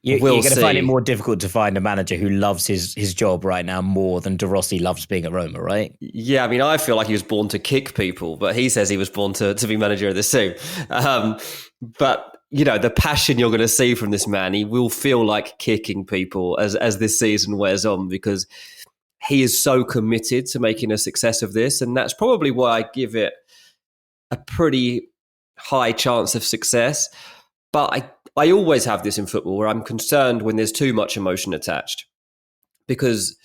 You're going to find it more difficult to find a manager who loves his job right now more than De Rossi loves being at Roma, right? Yeah, I mean, I feel like he was born to kick people, but he says he was born to be manager of this team. But the passion you're going to see from this man. He will feel like kicking people as this season wears on, because he is so committed to making a success of this. And that's probably why I give it a pretty high chance of success. But I always have this in football where I'm concerned when there's too much emotion attached, because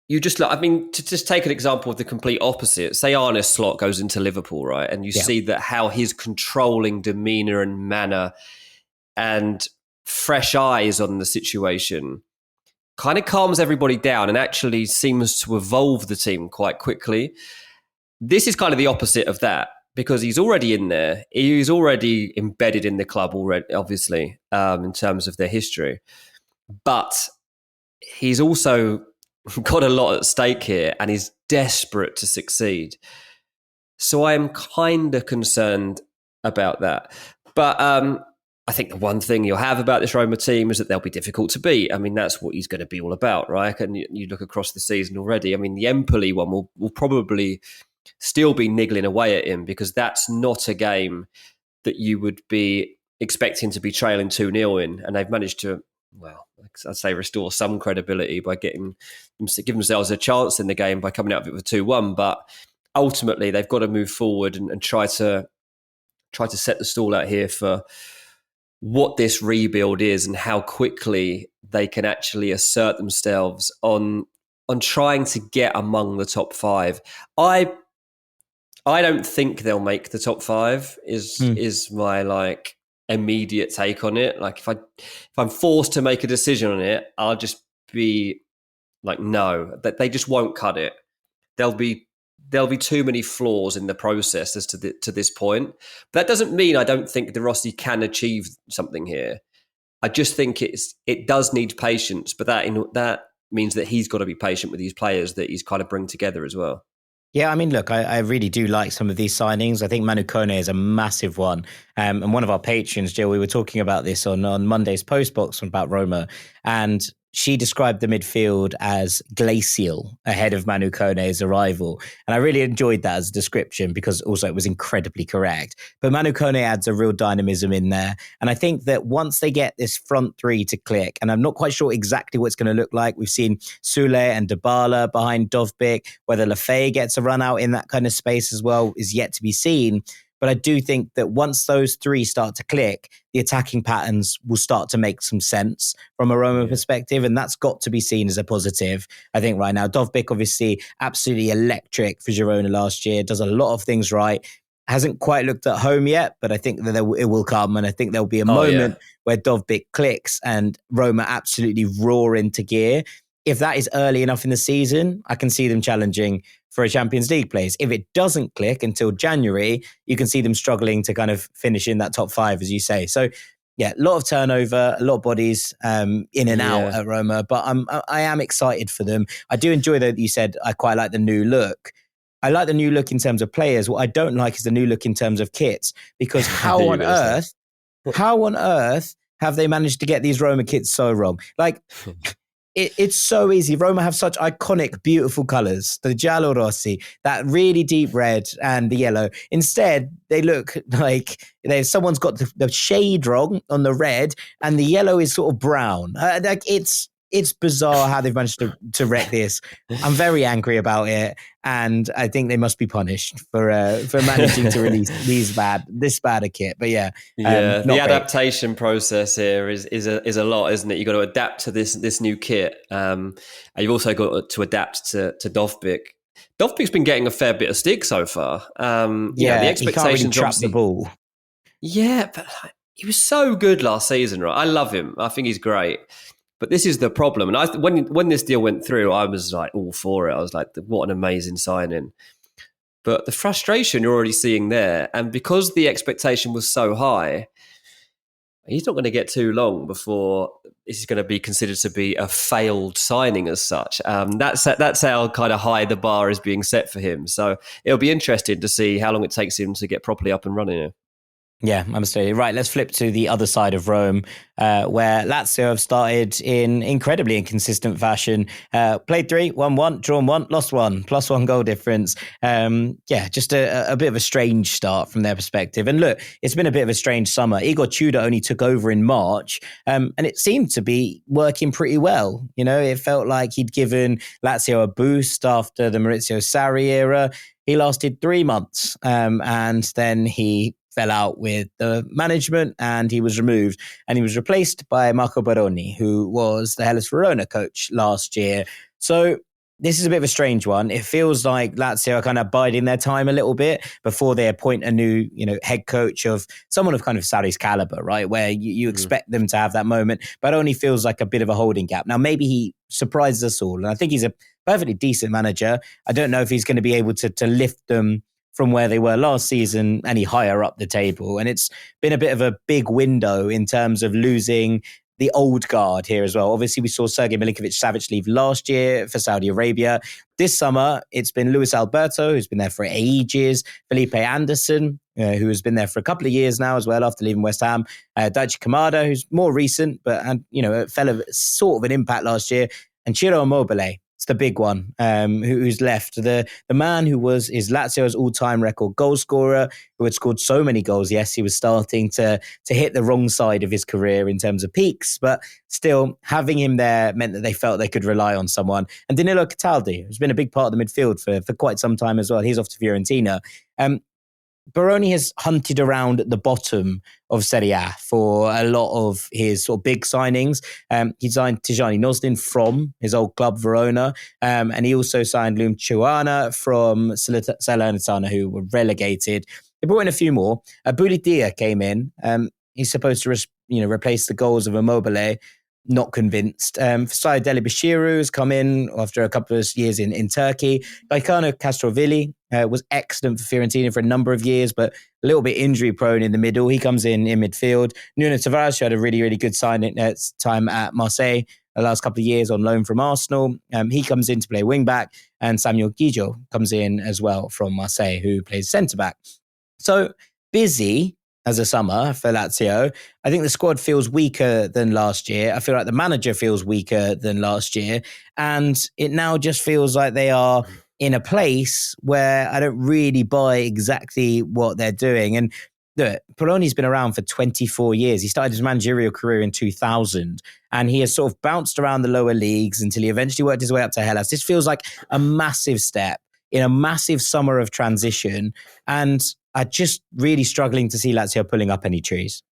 you just look, to just take an example of the complete opposite. Say Arne Slot goes into Liverpool, right? And you see that how his controlling demeanour and manner and fresh eyes on the situation kind of calms everybody down and actually seems to evolve the team quite quickly. This is kind of the opposite of that, because he's already in there. He's already embedded in the club already, obviously, in terms of their history. But he's also got a lot at stake here and is desperate to succeed. So I am kind of concerned about that. But I think the one thing you'll have about this Roma team is that they'll be difficult to beat. That's what he's going to be all about, right? And you look across the season already. The Empoli one will probably still be niggling away at him, because that's not a game that you would be expecting to be trailing 2-0 in. And they've managed to, well, I'd say restore some credibility by give themselves a chance in the game by coming out of it with 2-1. But ultimately, they've got to move forward and try to set the stall out here for what this rebuild is and how quickly they can actually assert themselves on trying to get among the top 5. I don't think they'll make the top 5. Is my immediate take on it. If I'm forced to make a decision on it, I'll just be no, that they just won't cut it. There'll be too many flaws in the process as to this point. But that doesn't mean I don't think De Rossi can achieve something here. I just think it does need patience, but that means that he's got to be patient with these players that he's kind of bring together as well. Yeah, look, I really do like some of these signings. I think Manu Kone is a massive one. And one of our patrons, Jill, we were talking about this on Monday's postbox about Roma, and she described the midfield as glacial ahead of Manu Kone's arrival. And I really enjoyed that as a description, because also it was incredibly correct. But Manu Kone adds a real dynamism in there. And I think that once they get this front three to click, and I'm not quite sure exactly what it's going to look like. We've seen Sule and Dybala behind Dovbyk. Whether Lafay gets a run out in that kind of space as well is yet to be seen. But I do think that once those three start to click, the attacking patterns will start to make some sense from a Roma perspective. And that's got to be seen as a positive, I think, right now. Dovbyk, obviously, absolutely electric for Girona last year. Does a lot of things right. Hasn't quite looked at home yet, but I think that it will come. And I think there'll be a moment where Dovbyk clicks and Roma absolutely roar into gear. If that is early enough in the season, I can see them challenging for a Champions League place. If it doesn't click until January, you can see them struggling to kind of finish in that top 5, as you say. So, yeah, a lot of turnover, a lot of bodies in and out at Roma, but I am excited for them. I do enjoy that you said I quite like the new look. I like the new look in terms of players. What I don't like is the new look in terms of kits, because how on earth have they managed to get these Roma kits so wrong? It's so easy. Roma have such iconic, beautiful colours. The giallo rossi, that really deep red, and the yellow. Instead, they look like someone's got the shade wrong on the red, and the yellow is sort of brown. It's bizarre how they've managed to wreck this. I'm very angry about it, and I think they must be punished for managing to release this bad a kit. But the adaptation process here is a lot, isn't it? You've got to adapt to this new kit, and you've also got to adapt to Dovbyk. Dovbyk's been getting a fair bit of stick so far. The expectations, he can't really trap the ball. Yeah, but he was so good last season, right? I love him. I think he's great. But this is the problem. And when this deal went through, I was all for it. I was like, what an amazing signing. But the frustration you're already seeing there, and because the expectation was so high, he's not going to get too long before this is going to be considered to be a failed signing as such. That's how kind of high the bar is being set for him. So it'll be interesting to see how long it takes him to get properly up and running here. Yeah, I'm absolutely right. Let's flip to the other side of Rome, where Lazio have started in incredibly inconsistent fashion. Played 3, won 1, drawn 1, lost 1, +1 goal difference. Just a bit of a strange start from their perspective. And look, it's been a bit of a strange summer. Igor Tudor only took over in March, and it seemed to be working pretty well. You know, it felt like he'd given Lazio a boost after the Maurizio Sarri era. He lasted 3 months, and then he fell out with the management and he was removed, and he was replaced by Marco Baroni, who was the Hellas Verona coach last year. So this is a bit of a strange one. It feels like Lazio are kind of biding their time a little bit before they appoint a new, head coach of someone of kind of Sarri's caliber, right? Where you expect them to have that moment, but only feels like a bit of a holding gap. Now, maybe he surprises us all, and I think he's a perfectly decent manager. I don't know if he's going to be able to lift them from where they were last season any higher up the table. And it's been a bit of a big window in terms of losing the old guard here as well. Obviously, we saw Sergej Milinkovic-Savic leave last year for Saudi Arabia. This summer, it's been Luis Alberto, who's been there for ages, Felipe Anderson, who has been there for a couple of years now as well after leaving West Ham, Daichi Kamada, who's more recent, but fell a sort of an impact last year, and Ciro Immobile. It's the big one, who's left. The man who is Lazio's all-time record goal scorer, who had scored so many goals. Yes, he was starting to hit the wrong side of his career in terms of peaks, but still having him there meant that they felt they could rely on someone. And Danilo Cataldi, who's been a big part of the midfield for quite some time as well. He's off to Fiorentina. Baroni has hunted around the bottom of Serie A for a lot of his sort of big signings. He signed Tijani Nozdin from his old club Verona, and he also signed Lum Chuana from Salernitana, who were relegated. They brought in a few more. Bulidia came in. He's supposed to replace the goals of Immobile. Not convinced. Fasai Deli Bashiru has come in after a couple of years in Turkey. Gaetano Castrovilli was excellent for Fiorentina for a number of years, but a little bit injury prone in the middle. He comes in midfield. Nuno Tavares, who had a really, really good time at Marseille the last couple of years on loan from Arsenal. He comes in to play wing back, and Samuel Guijo comes in as well from Marseille, who plays centre back. So busy as a summer for Lazio. I think the squad feels weaker than last year. I feel like the manager feels weaker than last year. And it now just feels like they are in a place where I don't really buy exactly what they're doing. And look, Poloni's been around for 24 years. He started his managerial career in 2000, and he has sort of bounced around the lower leagues until he eventually worked his way up to Hellas. This feels like a massive step in a massive summer of transition, and I'm just really struggling to see Lazio pulling up any trees.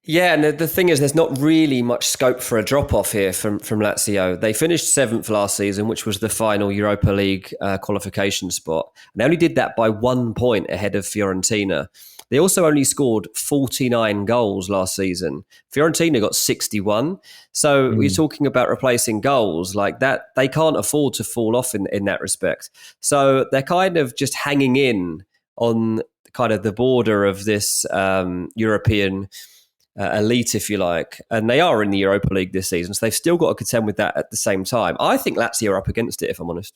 Yeah, and the thing is, there's not really much scope for a drop-off here from Lazio. They finished 7th last season, which was the final Europa League qualification spot. And they only did that by 1 point ahead of Fiorentina. They also only scored 49 goals last season. Fiorentina got 61. So we're talking about replacing goals like that. They can't afford to fall off in that respect. So they're kind of just hanging in on kind of the border of this European elite, if you like. And they are in the Europa League this season, so they've still got to contend with that at the same time. I think Lazio are up against it, if I'm honest.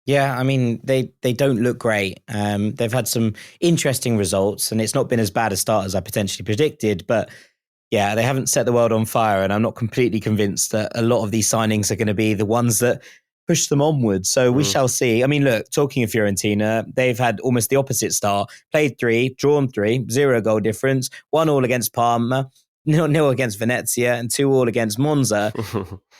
Yeah, I mean, they don't look great. They've had some interesting results, and it's not been as bad a start as I potentially predicted. But yeah, they haven't set the world on fire, and I'm not completely convinced that a lot of these signings are going to be the ones that push them onwards. So we shall see. I mean, look, talking of Fiorentina, they've had almost the opposite start. Played 3, drawn 3, 0 goal difference, 1-1 against Parma, 0-0 against Venezia, and 2-2 against Monza.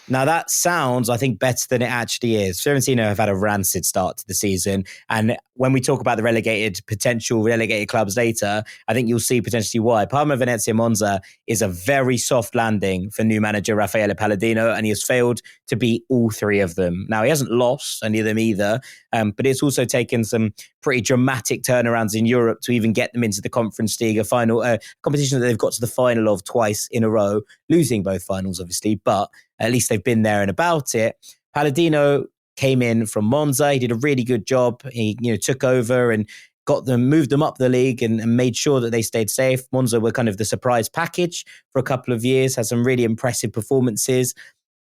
Now that sounds, I think, better than it actually is. Fiorentina have had a rancid start to the season. And when we talk about the potential relegated clubs later, I think you'll see potentially why. Parma, Venezia, Monza is a very soft landing for new manager Raffaele Palladino, and he has failed to beat all 3 of them. Now, he hasn't lost any of them either, but it's also taken some pretty dramatic turnarounds in Europe to even get them into the Conference League, a final competition that they've got to the final of twice in a row, losing both finals, obviously, but at least they've been there and about it. Palladino came in from Monza. He did a really good job. He took over and moved them up the league and made sure that they stayed safe. Monza were kind of the surprise package for a couple of years, had some really impressive performances.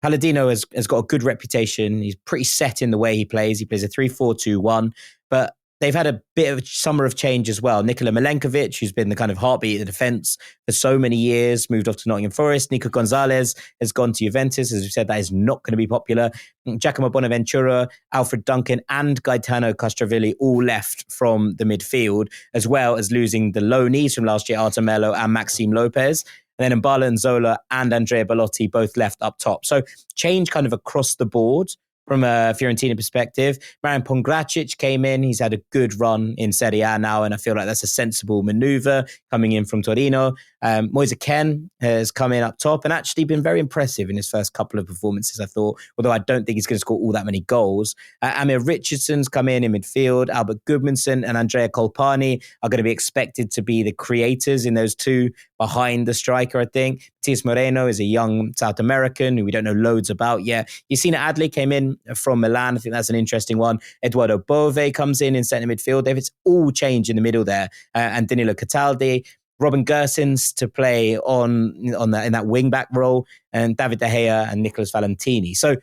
Palladino has got a good reputation. He's pretty set in the way he plays. He plays a 3-4-2-1, but they've had a bit of a summer of change as well. Nikola Milenkovic, who's been the kind of heartbeat of the defence for so many years, moved off to Nottingham Forest. Nico Gonzalez has gone to Juventus. As we said, that is not going to be popular. Giacomo Bonaventura, Alfred Duncan and Gaetano Castrovilli all left from the midfield, as well as losing the loanees from last year, Artur Melo and Maxime Lopez. And then Mbala and Zola and Andrea Bellotti both left up top. So change kind of across the board from a Fiorentina perspective. Marian Pongracic came in. He's had a good run in Serie A now, and I feel like that's a sensible manoeuvre coming in from Torino. Moise Kean has come in up top and actually been very impressive in his first couple of performances, I thought, although I don't think he's going to score all that many goals. Amir Richardson's come in midfield. Albert Gudmundsson and Andrea Colpani are going to be expected to be the creators in those two behind the striker, I think. Matias Moreno is a young South American who we don't know loads about yet. Yacine Adli came in from Milan. I think that's an interesting one. Eduardo Bove comes in centre midfield. It's all changed in the middle there. And Danilo Cataldi. Robin Gersons to play in that wing-back role, and David De Gea and Nicolas Valentini. So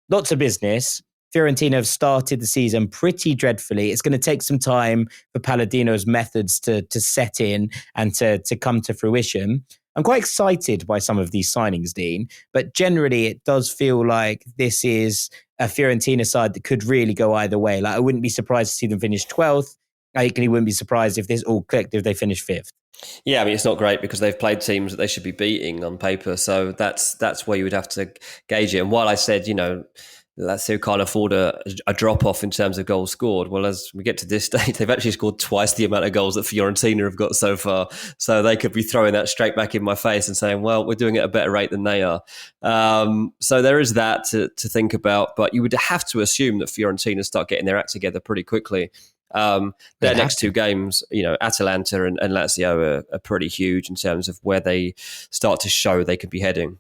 lots of business. Fiorentina have started the season pretty dreadfully. It's going to take some time for Palladino's methods to set in and to come to fruition. I'm quite excited by some of these signings, Dean, but generally it does feel like this is a Fiorentina side that could really go either way. Like, I wouldn't be surprised to see them finish 12th. I equally wouldn't be surprised if this all clicked, if they finish 5th. Yeah, I mean, it's not great because they've played teams that they should be beating on paper. So that's where you would have to gauge it. And while I said, Lazio can't afford a drop-off in terms of goals scored, well, as we get to this stage, they've actually scored twice the amount of goals that Fiorentina have got so far. So they could be throwing that straight back in my face and saying, well, we're doing it at a better rate than they are. So there is that to think about. But you would have to assume that Fiorentina start getting their act together pretty quickly. Their next two games, Atalanta and Lazio are pretty huge in terms of where they start to show they could be heading.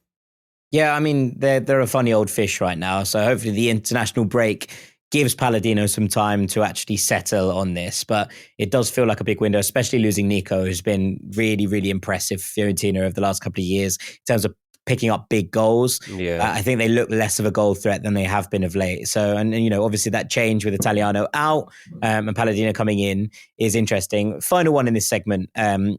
Yeah, I mean, they're a funny old fish right now. So hopefully the international break gives Palladino some time to actually settle on this. But it does feel like a big window, especially losing Nico, who's been really, really impressive for Fiorentina over the last couple of years in terms of picking up big goals. Yeah. I think they look less of a goal threat than they have been of late. So, and obviously that change with Italiano out and Palladino coming in is interesting. Final one in this segment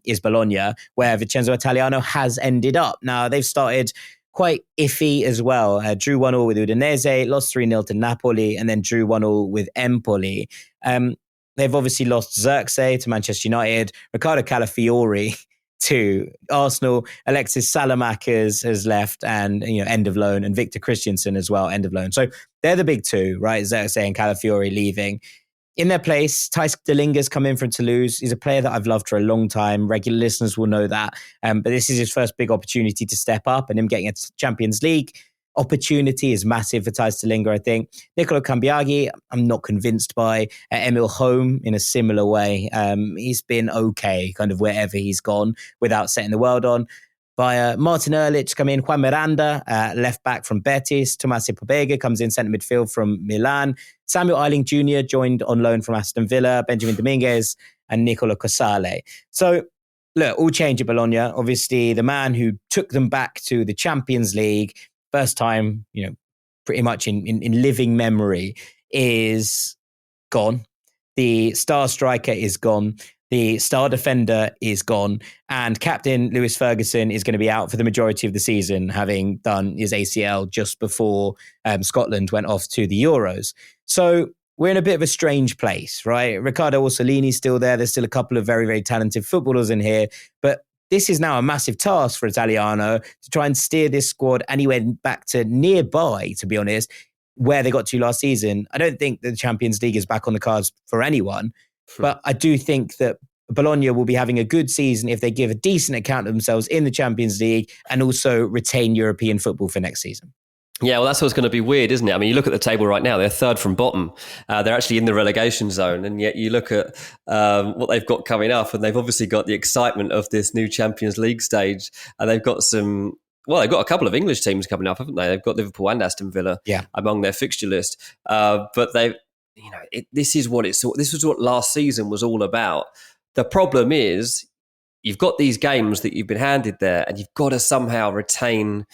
is Bologna, where Vincenzo Italiano has ended up. Now, they've started quite iffy as well. Drew 1-1 with Udinese, lost 3-0 to Napoli, and then drew 1-1 with Empoli. They've obviously lost Xerxes to Manchester United, Riccardo Calafiori to Arsenal, Alexis Salamakers has left and end of loan, and Victor Christiansen as well, end of loan. So they're the big two, right? Xerxes and Calafiori leaving. In their place, Thijs de Linger's come in from Toulouse. He's a player that I've loved for a long time. Regular listeners will know that. But this is his first big opportunity to step up, and him getting a Champions League opportunity is massive for Thijs de Linger, I think. Nicolo Cambiaghi, I'm not convinced by. Emil Holm, in a similar way. He's been okay kind of wherever he's gone without setting the world on. By Martin Ehrlich come in, Juan Miranda, left back from Betis, Tomasi Pobega comes in centre midfield from Milan, Samuel Eiling Jr. joined on loan from Aston Villa, Benjamin Dominguez and Nicola Casale. So look, all change at Bologna. Obviously, the man who took them back to the Champions League, first time, pretty much in living memory, is gone. The star striker is gone. The star defender is gone, and captain Lewis Ferguson is going to be out for the majority of the season, having done his ACL just before Scotland went off to the Euros. So we're in a bit of a strange place, right? Riccardo Orsolini's still there. There's still a couple of very, very talented footballers in here, but this is now a massive task for Italiano to try and steer this squad anywhere back to nearby, to be honest, where they got to last season. I don't think the Champions League is back on the cards for anyone. But I do think that Bologna will be having a good season if they give a decent account of themselves in the Champions League and also retain European football for next season. Yeah, well, that's what's going to be weird, isn't it? I mean, you look at the table right now, they're third from bottom. They're actually in the relegation zone. And yet you look at what they've got coming up, and they've obviously got the excitement of this new Champions League stage. And they've got they've got a couple of English teams coming up, haven't they? They've got Liverpool and Aston Villa among their fixture list. But this was what last season was all about. The problem is you've got these games that you've been handed there, and you've got to somehow retain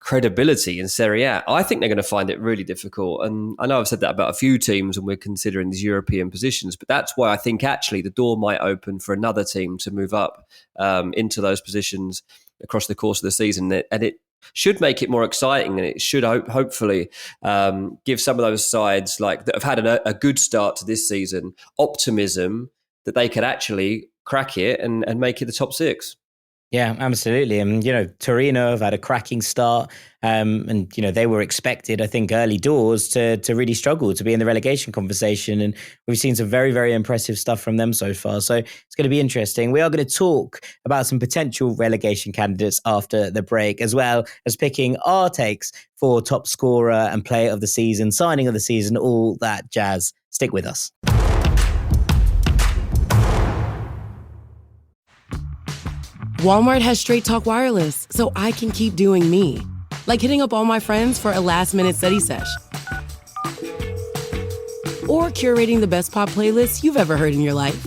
credibility in Serie A, I think they're going to find it really difficult. And I know I've said that about a few teams when we're considering these European positions, but that's why I think actually the door might open for another team to move up into those positions across the course of the season. And it should make it more exciting, and it should hopefully give some of those sides like that have had a good start to this season optimism that they could actually crack it and make it the top six. Yeah, absolutely. And, Torino have had a cracking start. And, they were expected, I think, early doors to really struggle to be in the relegation conversation. And we've seen some very, very impressive stuff from them so far. So it's going to be interesting. We are going to talk about some potential relegation candidates after the break, as well as picking our takes for top scorer and player of the season, signing of the season, all that jazz. Stick with us. Walmart has Straight Talk Wireless, so I can keep doing me. Like hitting up all my friends for a last-minute study sesh. Or curating the best pop playlists you've ever heard in your life.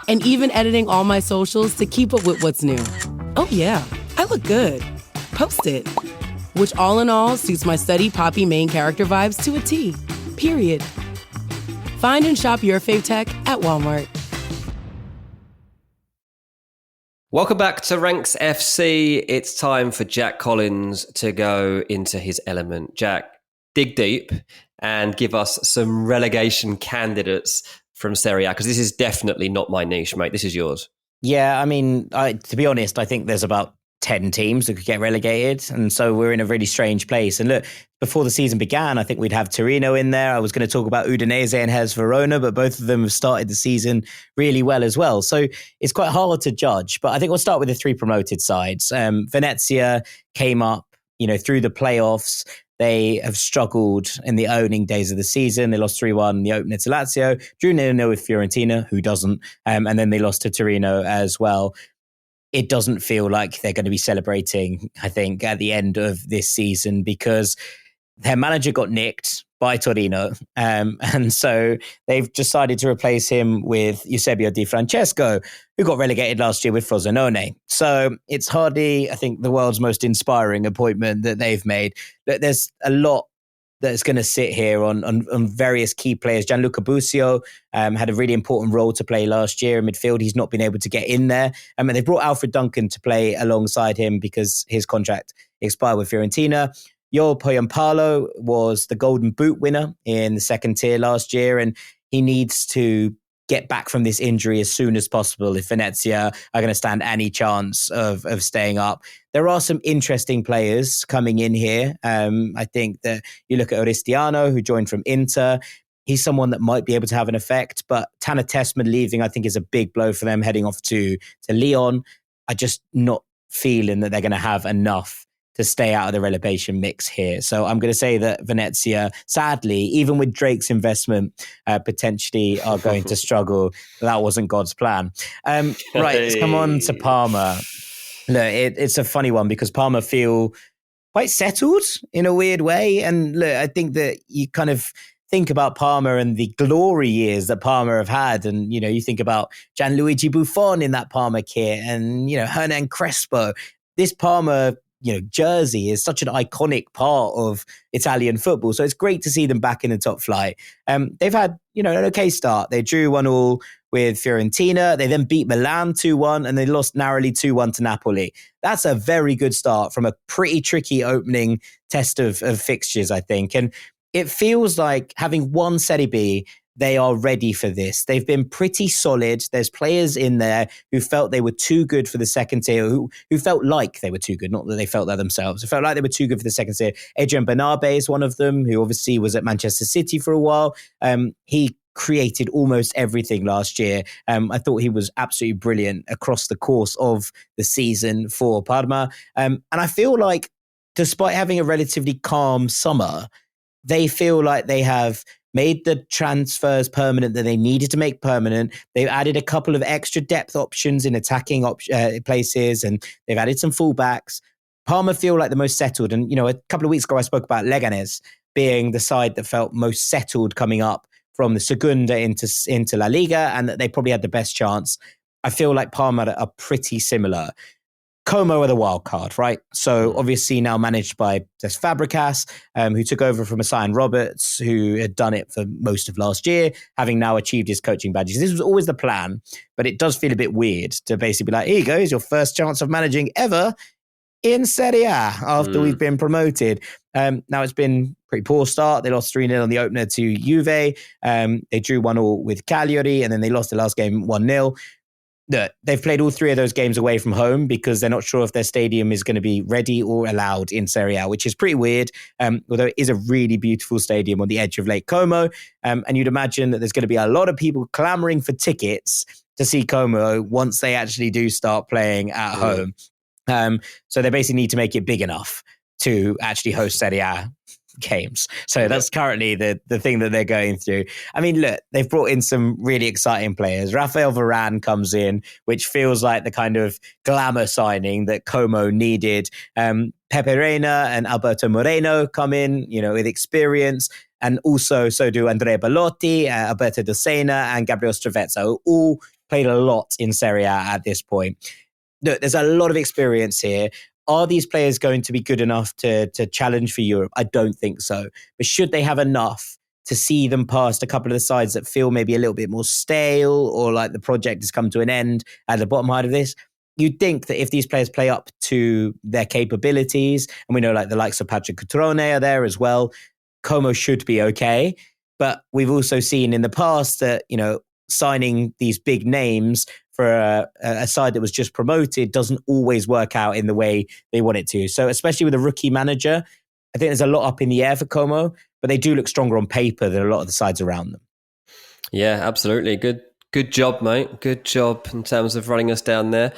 And even editing all my socials to keep up with what's new. Oh yeah, I look good. Post it. Which all in all suits my study poppy main character vibes to a T. Period. Find and shop your fave tech at Walmart. Welcome back to Ranks FC. It's time for Jack Collins to go into his element. Jack, dig deep and give us some relegation candidates from Serie A, because this is definitely not my niche, mate. This is yours. Yeah, I mean, to be honest, I think there's about 10 teams that could get relegated. And so we're in a really strange place. And look, before the season began, I think we'd have Torino in there. I was going to talk about Udinese and Hellas Verona, but both of them have started the season really well as well. So it's quite hard to judge. But I think we'll start with the three promoted sides. Venezia came up, through the playoffs. They have struggled in the opening days of the season. They lost 3-1 in the opener to Lazio, drew 0-0 with Fiorentina, who doesn't, and then they lost to Torino as well. It doesn't feel like they're going to be celebrating, I think, at the end of this season, because their manager got nicked by Torino. And so they've decided to replace him with Eusebio Di Francesco, who got relegated last year with Frosinone. So it's hardly, I think, the world's most inspiring appointment that they've made. There's a lot that's going to sit here on various key players. Gianluca Busio had a really important role to play last year in midfield. He's not been able to get in there. And they brought Alfred Duncan to play alongside him because his contract expired with Fiorentina. Joel Poyampalo was the Golden Boot winner in the second tier last year, and he needs to get back from this injury as soon as possible if Venezia are going to stand any chance of staying up. There are some interesting players coming in here. I think that you look at Oristiano, who joined from Inter. He's someone that might be able to have an effect, but Tanner Tessman leaving, I think, is a big blow for them, heading off to Lyon. I'm just not feeling that they're going to have enough to stay out of the relegation mix here. So I'm going to say that Venezia, sadly, even with Drake's investment, potentially are going to struggle. That wasn't God's plan. Right, let's come on to Parma. Look, it's a funny one because Parma feel quite settled in a weird way. And look, I think that you kind of think about Parma and the glory years that Parma have had. And, you think about Gianluigi Buffon in that Parma kit and, Hernan Crespo. This Parma jersey is such an iconic part of Italian football. So it's great to see them back in the top flight. They've had, an okay start. They drew 1-1 with Fiorentina. They then beat Milan 2-1 and they lost narrowly 2-1 to Napoli. That's a very good start from a pretty tricky opening test of fixtures, I think. And it feels like having won Serie B, they are ready for this. They've been pretty solid. There's players in there who felt they were too good for the second tier, who felt like they were too good, not that they felt that themselves. It felt like they were too good for the second tier. Adrian Bernabe is one of them, who obviously was at Manchester City for a while. He created almost everything last year. I thought he was absolutely brilliant across the course of the season for Parma. And I feel like, despite having a relatively calm summer, they feel like they have made the transfers permanent that they needed to make permanent. They've added a couple of extra depth options in attacking places, and they've added some fullbacks. Parma feel like the most settled. And, a couple of weeks ago, I spoke about Leganés being the side that felt most settled coming up from the Segunda into La Liga, and that they probably had the best chance. I feel like Parma are pretty similar. Como are the wild card, right? So obviously now managed by Cesc Fabregas, who took over from Assign Roberts, who had done it for most of last year, having now achieved his coaching badges. This was always the plan, but it does feel a bit weird to basically be like, here you go, here's your first chance of managing ever in Serie A after we've been promoted. Now it's been a pretty poor start. They lost 3-0 on the opener to Juve. They drew 1-1 with Cagliari, and then they lost the last game 1-0. They've played all 3 of those games away from home because they're not sure if their stadium is going to be ready or allowed in Serie A, which is pretty weird, although it is a really beautiful stadium on the edge of Lake Como. And you'd imagine that there's going to be a lot of people clamoring for tickets to see Como once they actually do start playing at home. So they basically need to make it big enough to actually host Serie A games. So that's currently the thing that they're going through. I mein, look, they've brought in some really exciting players. Rafael Varane comes in, which feels like the kind of glamour signing that Como needed. Pepe Reina and Alberto Moreno come in, with experience. And also, so do Andrea Belotti, Alberto De Sena, and Gabriel Stravezza, who all played a lot in Serie A at this point. Look, there's a lot of experience here. Are these players going to be good enough to challenge for Europe? I don't think so. But should they have enough to see them past a couple of the sides that feel maybe a little bit more stale or like the project has come to an end at the bottom half of this? You'd think that if these players play up to their capabilities, and we know like the likes of Patrick Cutrone are there as well, Como should be okay. But we've also seen in the past that, signing these big names for a side that was just promoted doesn't always work out in the way they want it to. So especially with a rookie manager, I think there's a lot up in the air for Como, but they do look stronger on paper than a lot of the sides around them. Yeah, absolutely. Good job, mate. Good job in terms of running us down there.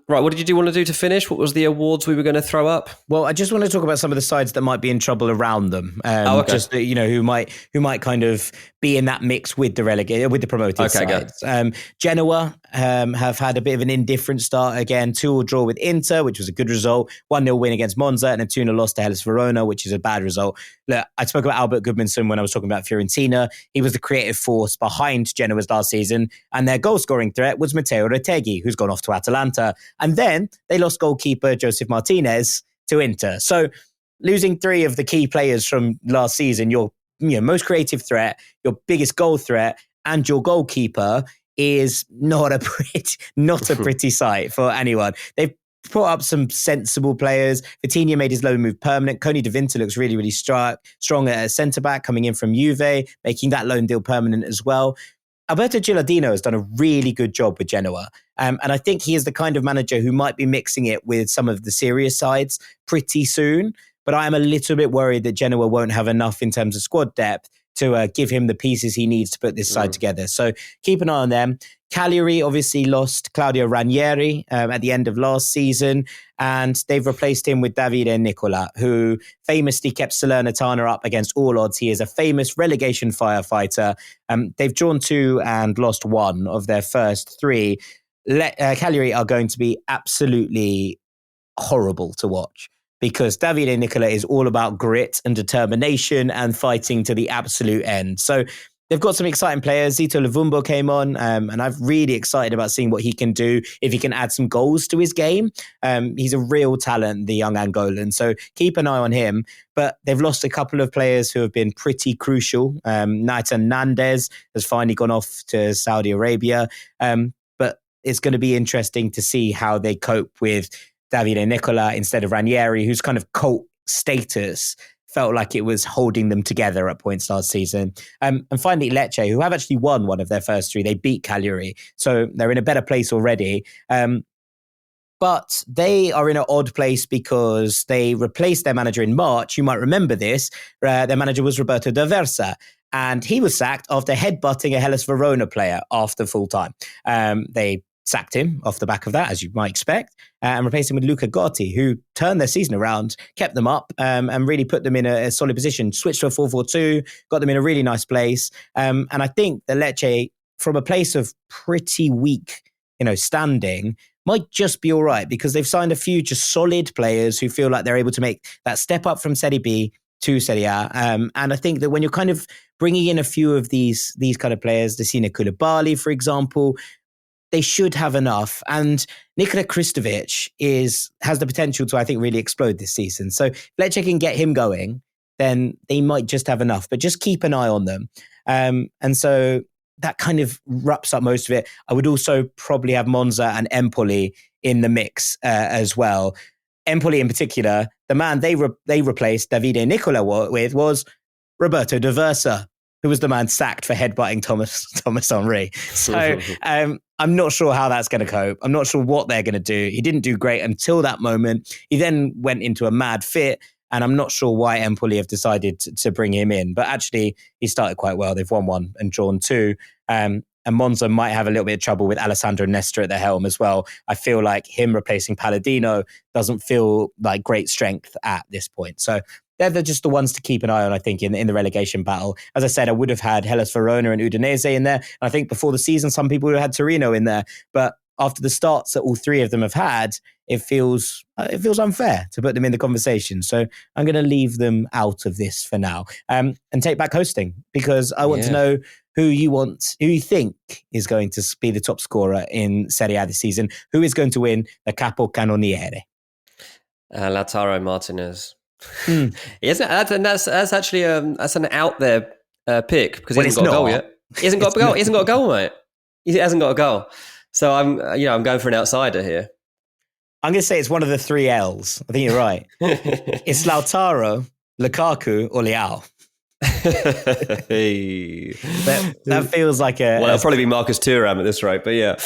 Right, what did you want to do to finish? What was the awards we were going to throw up? Well, I just want to talk about some of the sides that might be in trouble around them. Okay. Just who might kind of be in that mix with the promoted sides. Genoa have had a bit of an indifferent start again. 2-2 draw with Inter, which was a good result. 1-0 win against Monza, and a 2-0 loss to Hellas Verona, which is a bad result. Look, I spoke about Albert Gudmundsson when I was talking about Fiorentina. He was the creative force behind Genoa's last season, and their goal-scoring threat was Matteo Retegui, who's gone off to Atalanta. And then they lost goalkeeper Joseph Martinez to Inter. So losing 3 of the key players from last season, your most creative threat, your biggest goal threat, and your goalkeeper is not a pretty sight for anyone. They've put up some sensible players. Vitinha made his loan move permanent. Coni De Winter looks really, really strong at centre-back coming in from Juve, making that loan deal permanent as well. Alberto Gilardino has done a really good job with Genoa. And I think he is the kind of manager who might be mixing it with some of the serious sides pretty soon. But I am a little bit worried that Genoa won't have enough in terms of squad depth to give him the pieces he needs to put this side together. So keep an eye on them. Cagliari obviously lost Claudio Ranieri at the end of last season, and they've replaced him with Davide Nicola, who famously kept Salernitana up against all odds. He is a famous relegation firefighter. They've drawn 2 and lost 1 of their first 3. Cagliari are going to be absolutely horrible to watch, because Davide Nicola is all about grit and determination and fighting to the absolute end. So they've got some exciting players. Zito Luvumbo came on, and I'm really excited about seeing what he can do if he can add some goals to his game. He's a real talent, the young Angolan, so keep an eye on him. But they've lost a couple of players who have been pretty crucial. Nathan Nandez has finally gone off to Saudi Arabia. But it's going to be interesting to see how they cope with Davide Nicola instead of Ranieri, whose kind of cult status felt like it was holding them together at points last season. And finally, Lecce, who have actually won one of their first 3. They beat Cagliari, so they're in a better place already. But they are in an odd place because they replaced their manager in March. You might remember this. Their manager was Roberto D'Aversa, and he was sacked after headbutting a Hellas Verona player after full time. They sacked him off the back of that, as you might expect, and replaced him with Luca Gotti, who turned their season around, kept them up, and really put them in a solid position, switched to a 4-4-2, got them in a really nice place. And I think that Lecce, from a place of pretty weak, standing, might just be all right, because they've signed a few just solid players who feel like they're able to make that step up from Serie B to Serie A. And I think that when you're kind of bringing in a few of these kind of players, Desina Koulibaly, for example, they should have enough. And Nikola Kristovic has the potential to, I think, really explode this season. So if Lecce can get him going, then they might just have enough. But just keep an eye on them. And so that kind of wraps up most of it. I would also probably have Monza and Empoli in the mix as well. Empoli in particular, the man they replaced Davide Nicola with was Roberto De Versa, who was the man sacked for headbutting Thomas Henry. So I'm not sure how that's going to cope. I'm not sure what they're going to do. He didn't do great until that moment. He then went into a mad fit, and I'm not sure why Empoli have decided to bring him in. But actually, he started quite well. They've won 1 and drawn 2. And Monza might have a little bit of trouble with Alessandro Nesta at the helm as well. I feel like him replacing Palladino doesn't feel like great strength at this point. So they're just the ones to keep an eye on, I think, in the relegation battle. As I said, I would have had Hellas Verona and Udinese in there. And I think before the season, some people would have had Torino in there. But after the starts that all 3 of them have had, it feels unfair to put them in the conversation. So I'm going to leave them out of this for now and take back hosting, because I want to know who you think is going to be the top scorer in Serie A this season. Who is going to win the Capocannoniere? Lautaro Martinez. That's actually that's an out there pick, because he hasn't got a goal yet. He hasn't got a goal. He hasn't got a goal, mate. He hasn't got a goal. So I'm going for an outsider here. I'm going to say it's one of the 3 L's. I think you're right. It's Lautaro, Lukaku, or Leao. that feels like well, it'll probably be Marcus Thuram at this rate, but yeah.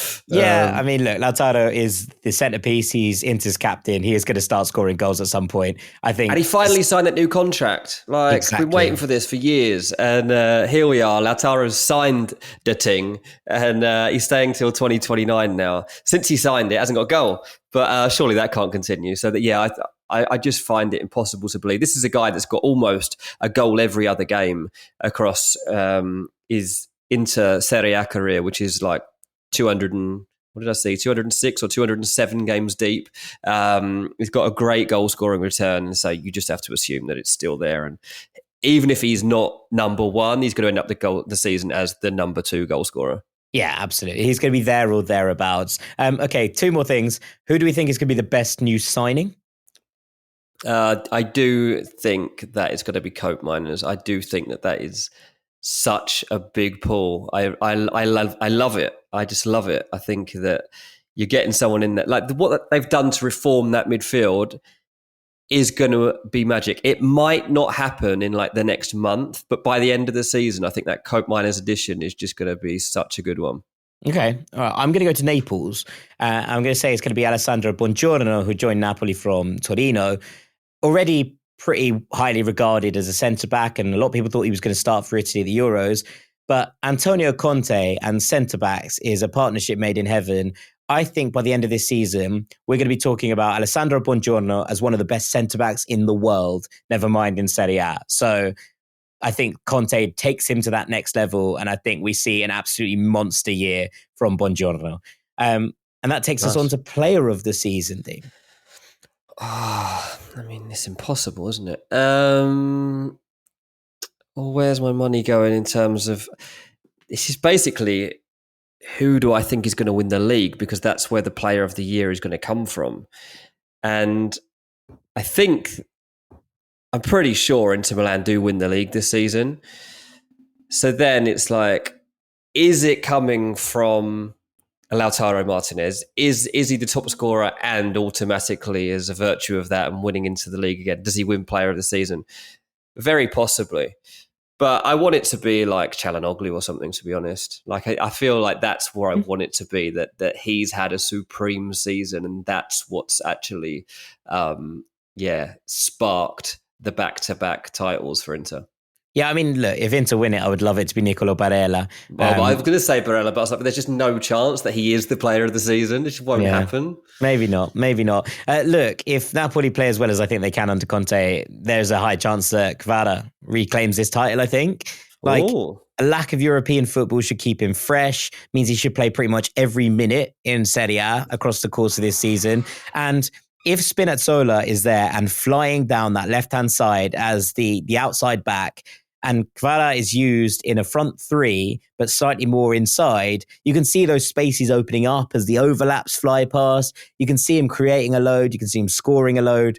I mean, look, Lautaro is the centerpiece. He's Inter's captain. He is going to start scoring goals at some point, I think. And he finally signed that new contract. Exactly. We've been waiting for this for years, and here we are. Lautaro's signed the thing, and he's staying till 2029 now. Since he signed it, hasn't got a goal, but surely that can't continue. So that I just find it impossible to believe. This is a guy that's got almost a goal every other game across his Inter Serie A career, which is like 206 or 207 games deep. He's got a great goal scoring return, so you just have to assume that it's still there. And even if he's not number 1, he's going to end up the season as the number 2 goal scorer. Yeah, absolutely. He's going to be there or thereabouts. Okay, 2 more things. Who do we think is going to be the best new signing? I do think that it's going to be Cope Miners. I do think that is such a big pull. I love it. I just love it. I think that you're getting someone in that, like what they've done to reform that midfield is going to be magic. It might not happen in like the next month, but by the end of the season, I think that Cope Miners edition is just going to be such a good one. Okay. All right. I'm going to go to Naples. I'm going to say it's going to be Alessandro Buongiorno, who joined Napoli from Torino. Already pretty highly regarded as a centre-back, and a lot of people thought he was going to start for Italy at the Euros. But Antonio Conte and centre-backs is a partnership made in heaven. I think by the end of this season, we're going to be talking about Alessandro Buongiorno as one of the best centre-backs in the world, never mind in Serie A. So I think Conte takes him to that next level, and I think we see an absolutely monster year from Buongiorno. And that takes us on to player of the season, Dean. I mean, it's impossible, isn't it? Well, where's my money going in terms of... This is basically, who do I think is going to win the league? Because that's where the player of the year is going to come from. And I'm pretty sure Inter Milan do win the league this season. So then it's like, is it coming from Lautaro Martinez? Is he the top scorer and automatically, as a virtue of that, and winning into the league again, does he win player of the season? Very possibly. But I want it to be like Çalhanoğlu or something, to be honest. Like I feel like that's where I want it to be, that he's had a supreme season, and that's what's actually sparked the back-to-back titles for Inter. Yeah, I mean, look, if Inter win it, I would love it to be Nicolo Barella. I was going to say Barella, but I was like, there's just no chance that he is the player of the season. It just won't happen. Maybe not. Look, if Napoli play as well as I think they can under Conte, there's a high chance that Kvara reclaims this title, I think. A lack of European football should keep him fresh, means he should play pretty much every minute in Serie A across the course of this season. And if Spinazzola is there and flying down that left-hand side as the outside back, and Kvara is used in a front three, but slightly more inside, you can see those spaces opening up as the overlaps fly past. You can see him creating a load. You can see him scoring a load.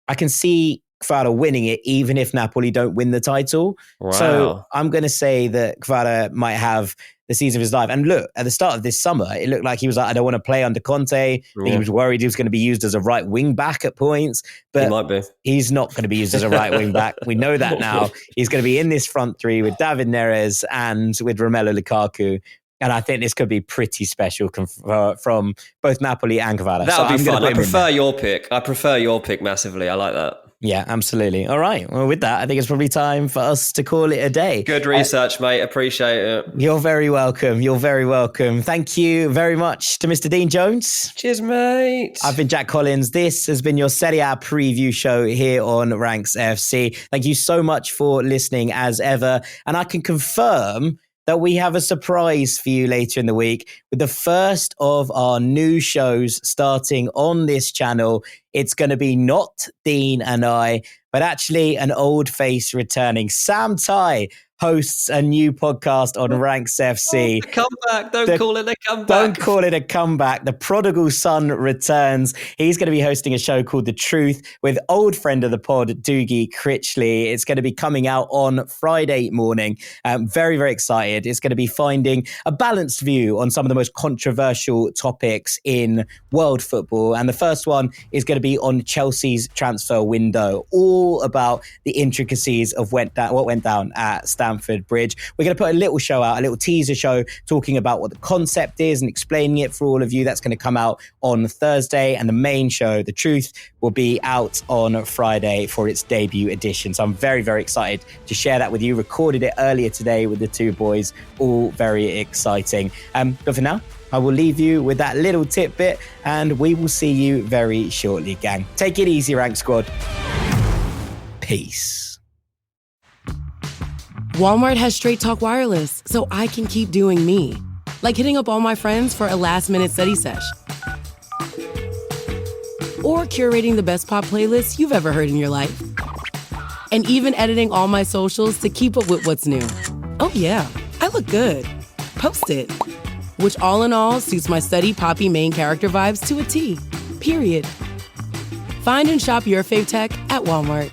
I can see Kvara winning it, even if Napoli don't win the title. Wow. So I'm going to say that Kvara might have the season of his life. And look, at the start of this summer, it looked like he was like, I don't want to play under Conte. I think he was worried he was going to be used as a right wing back at points. But he might be. He's not going to be used as a right wing back. We know that now. He's going to be in this front three with David Neres and with Romelu Lukaku. And I think this could be pretty special from both Napoli and Kvara. That would be fun. I prefer your pick. I prefer your pick massively. I like that. Yeah, absolutely. All right. Well, with that, I think it's probably time for us to call it a day. Good research, mate. Appreciate it. You're very welcome. You're very welcome. Thank you very much to Mr. Dean Jones. Cheers, mate. I've been Jack Collins. This has been your Serie A preview show here on Ranks FC. Thank you so much for listening as ever. And I can confirm that we have a surprise for you later in the week with the first of our new shows starting on this channel. It's going to be not Dean and I, but actually an old face returning. Sam Tighe hosts a new podcast on Ranks FC. The comeback. Don't call it a comeback. Don't call it a comeback. The prodigal son returns. He's going to be hosting a show called The Truth with old friend of the pod, Doogie Critchley. It's going to be coming out on Friday morning. Very, very excited. It's going to be finding a balanced view on some of the most controversial topics in world football. And the first one is going to be on Chelsea's transfer window, all about the intricacies of what went down at Stamford Bridge. We're going to put a little show out, a little teaser show talking about what the concept is and explaining it for all of you. That's going to come out on Thursday. And the main show, The Truth, will be out on Friday for its debut edition. So I'm very, very excited to share that with you. Recorded it earlier today with the two boys. All very exciting. But for now, I will leave you with that little tidbit and we will see you very shortly, gang. Take it easy, Rank Squad. Peace. Walmart has Straight Talk Wireless, so I can keep doing me. Like hitting up all my friends for a last-minute study sesh. Or curating the best pop playlists you've ever heard in your life. And even editing all my socials to keep up with what's new. Oh yeah, I look good. Post it. Which all in all suits my study poppy main character vibes to a T. Period. Find and shop your fave tech at Walmart.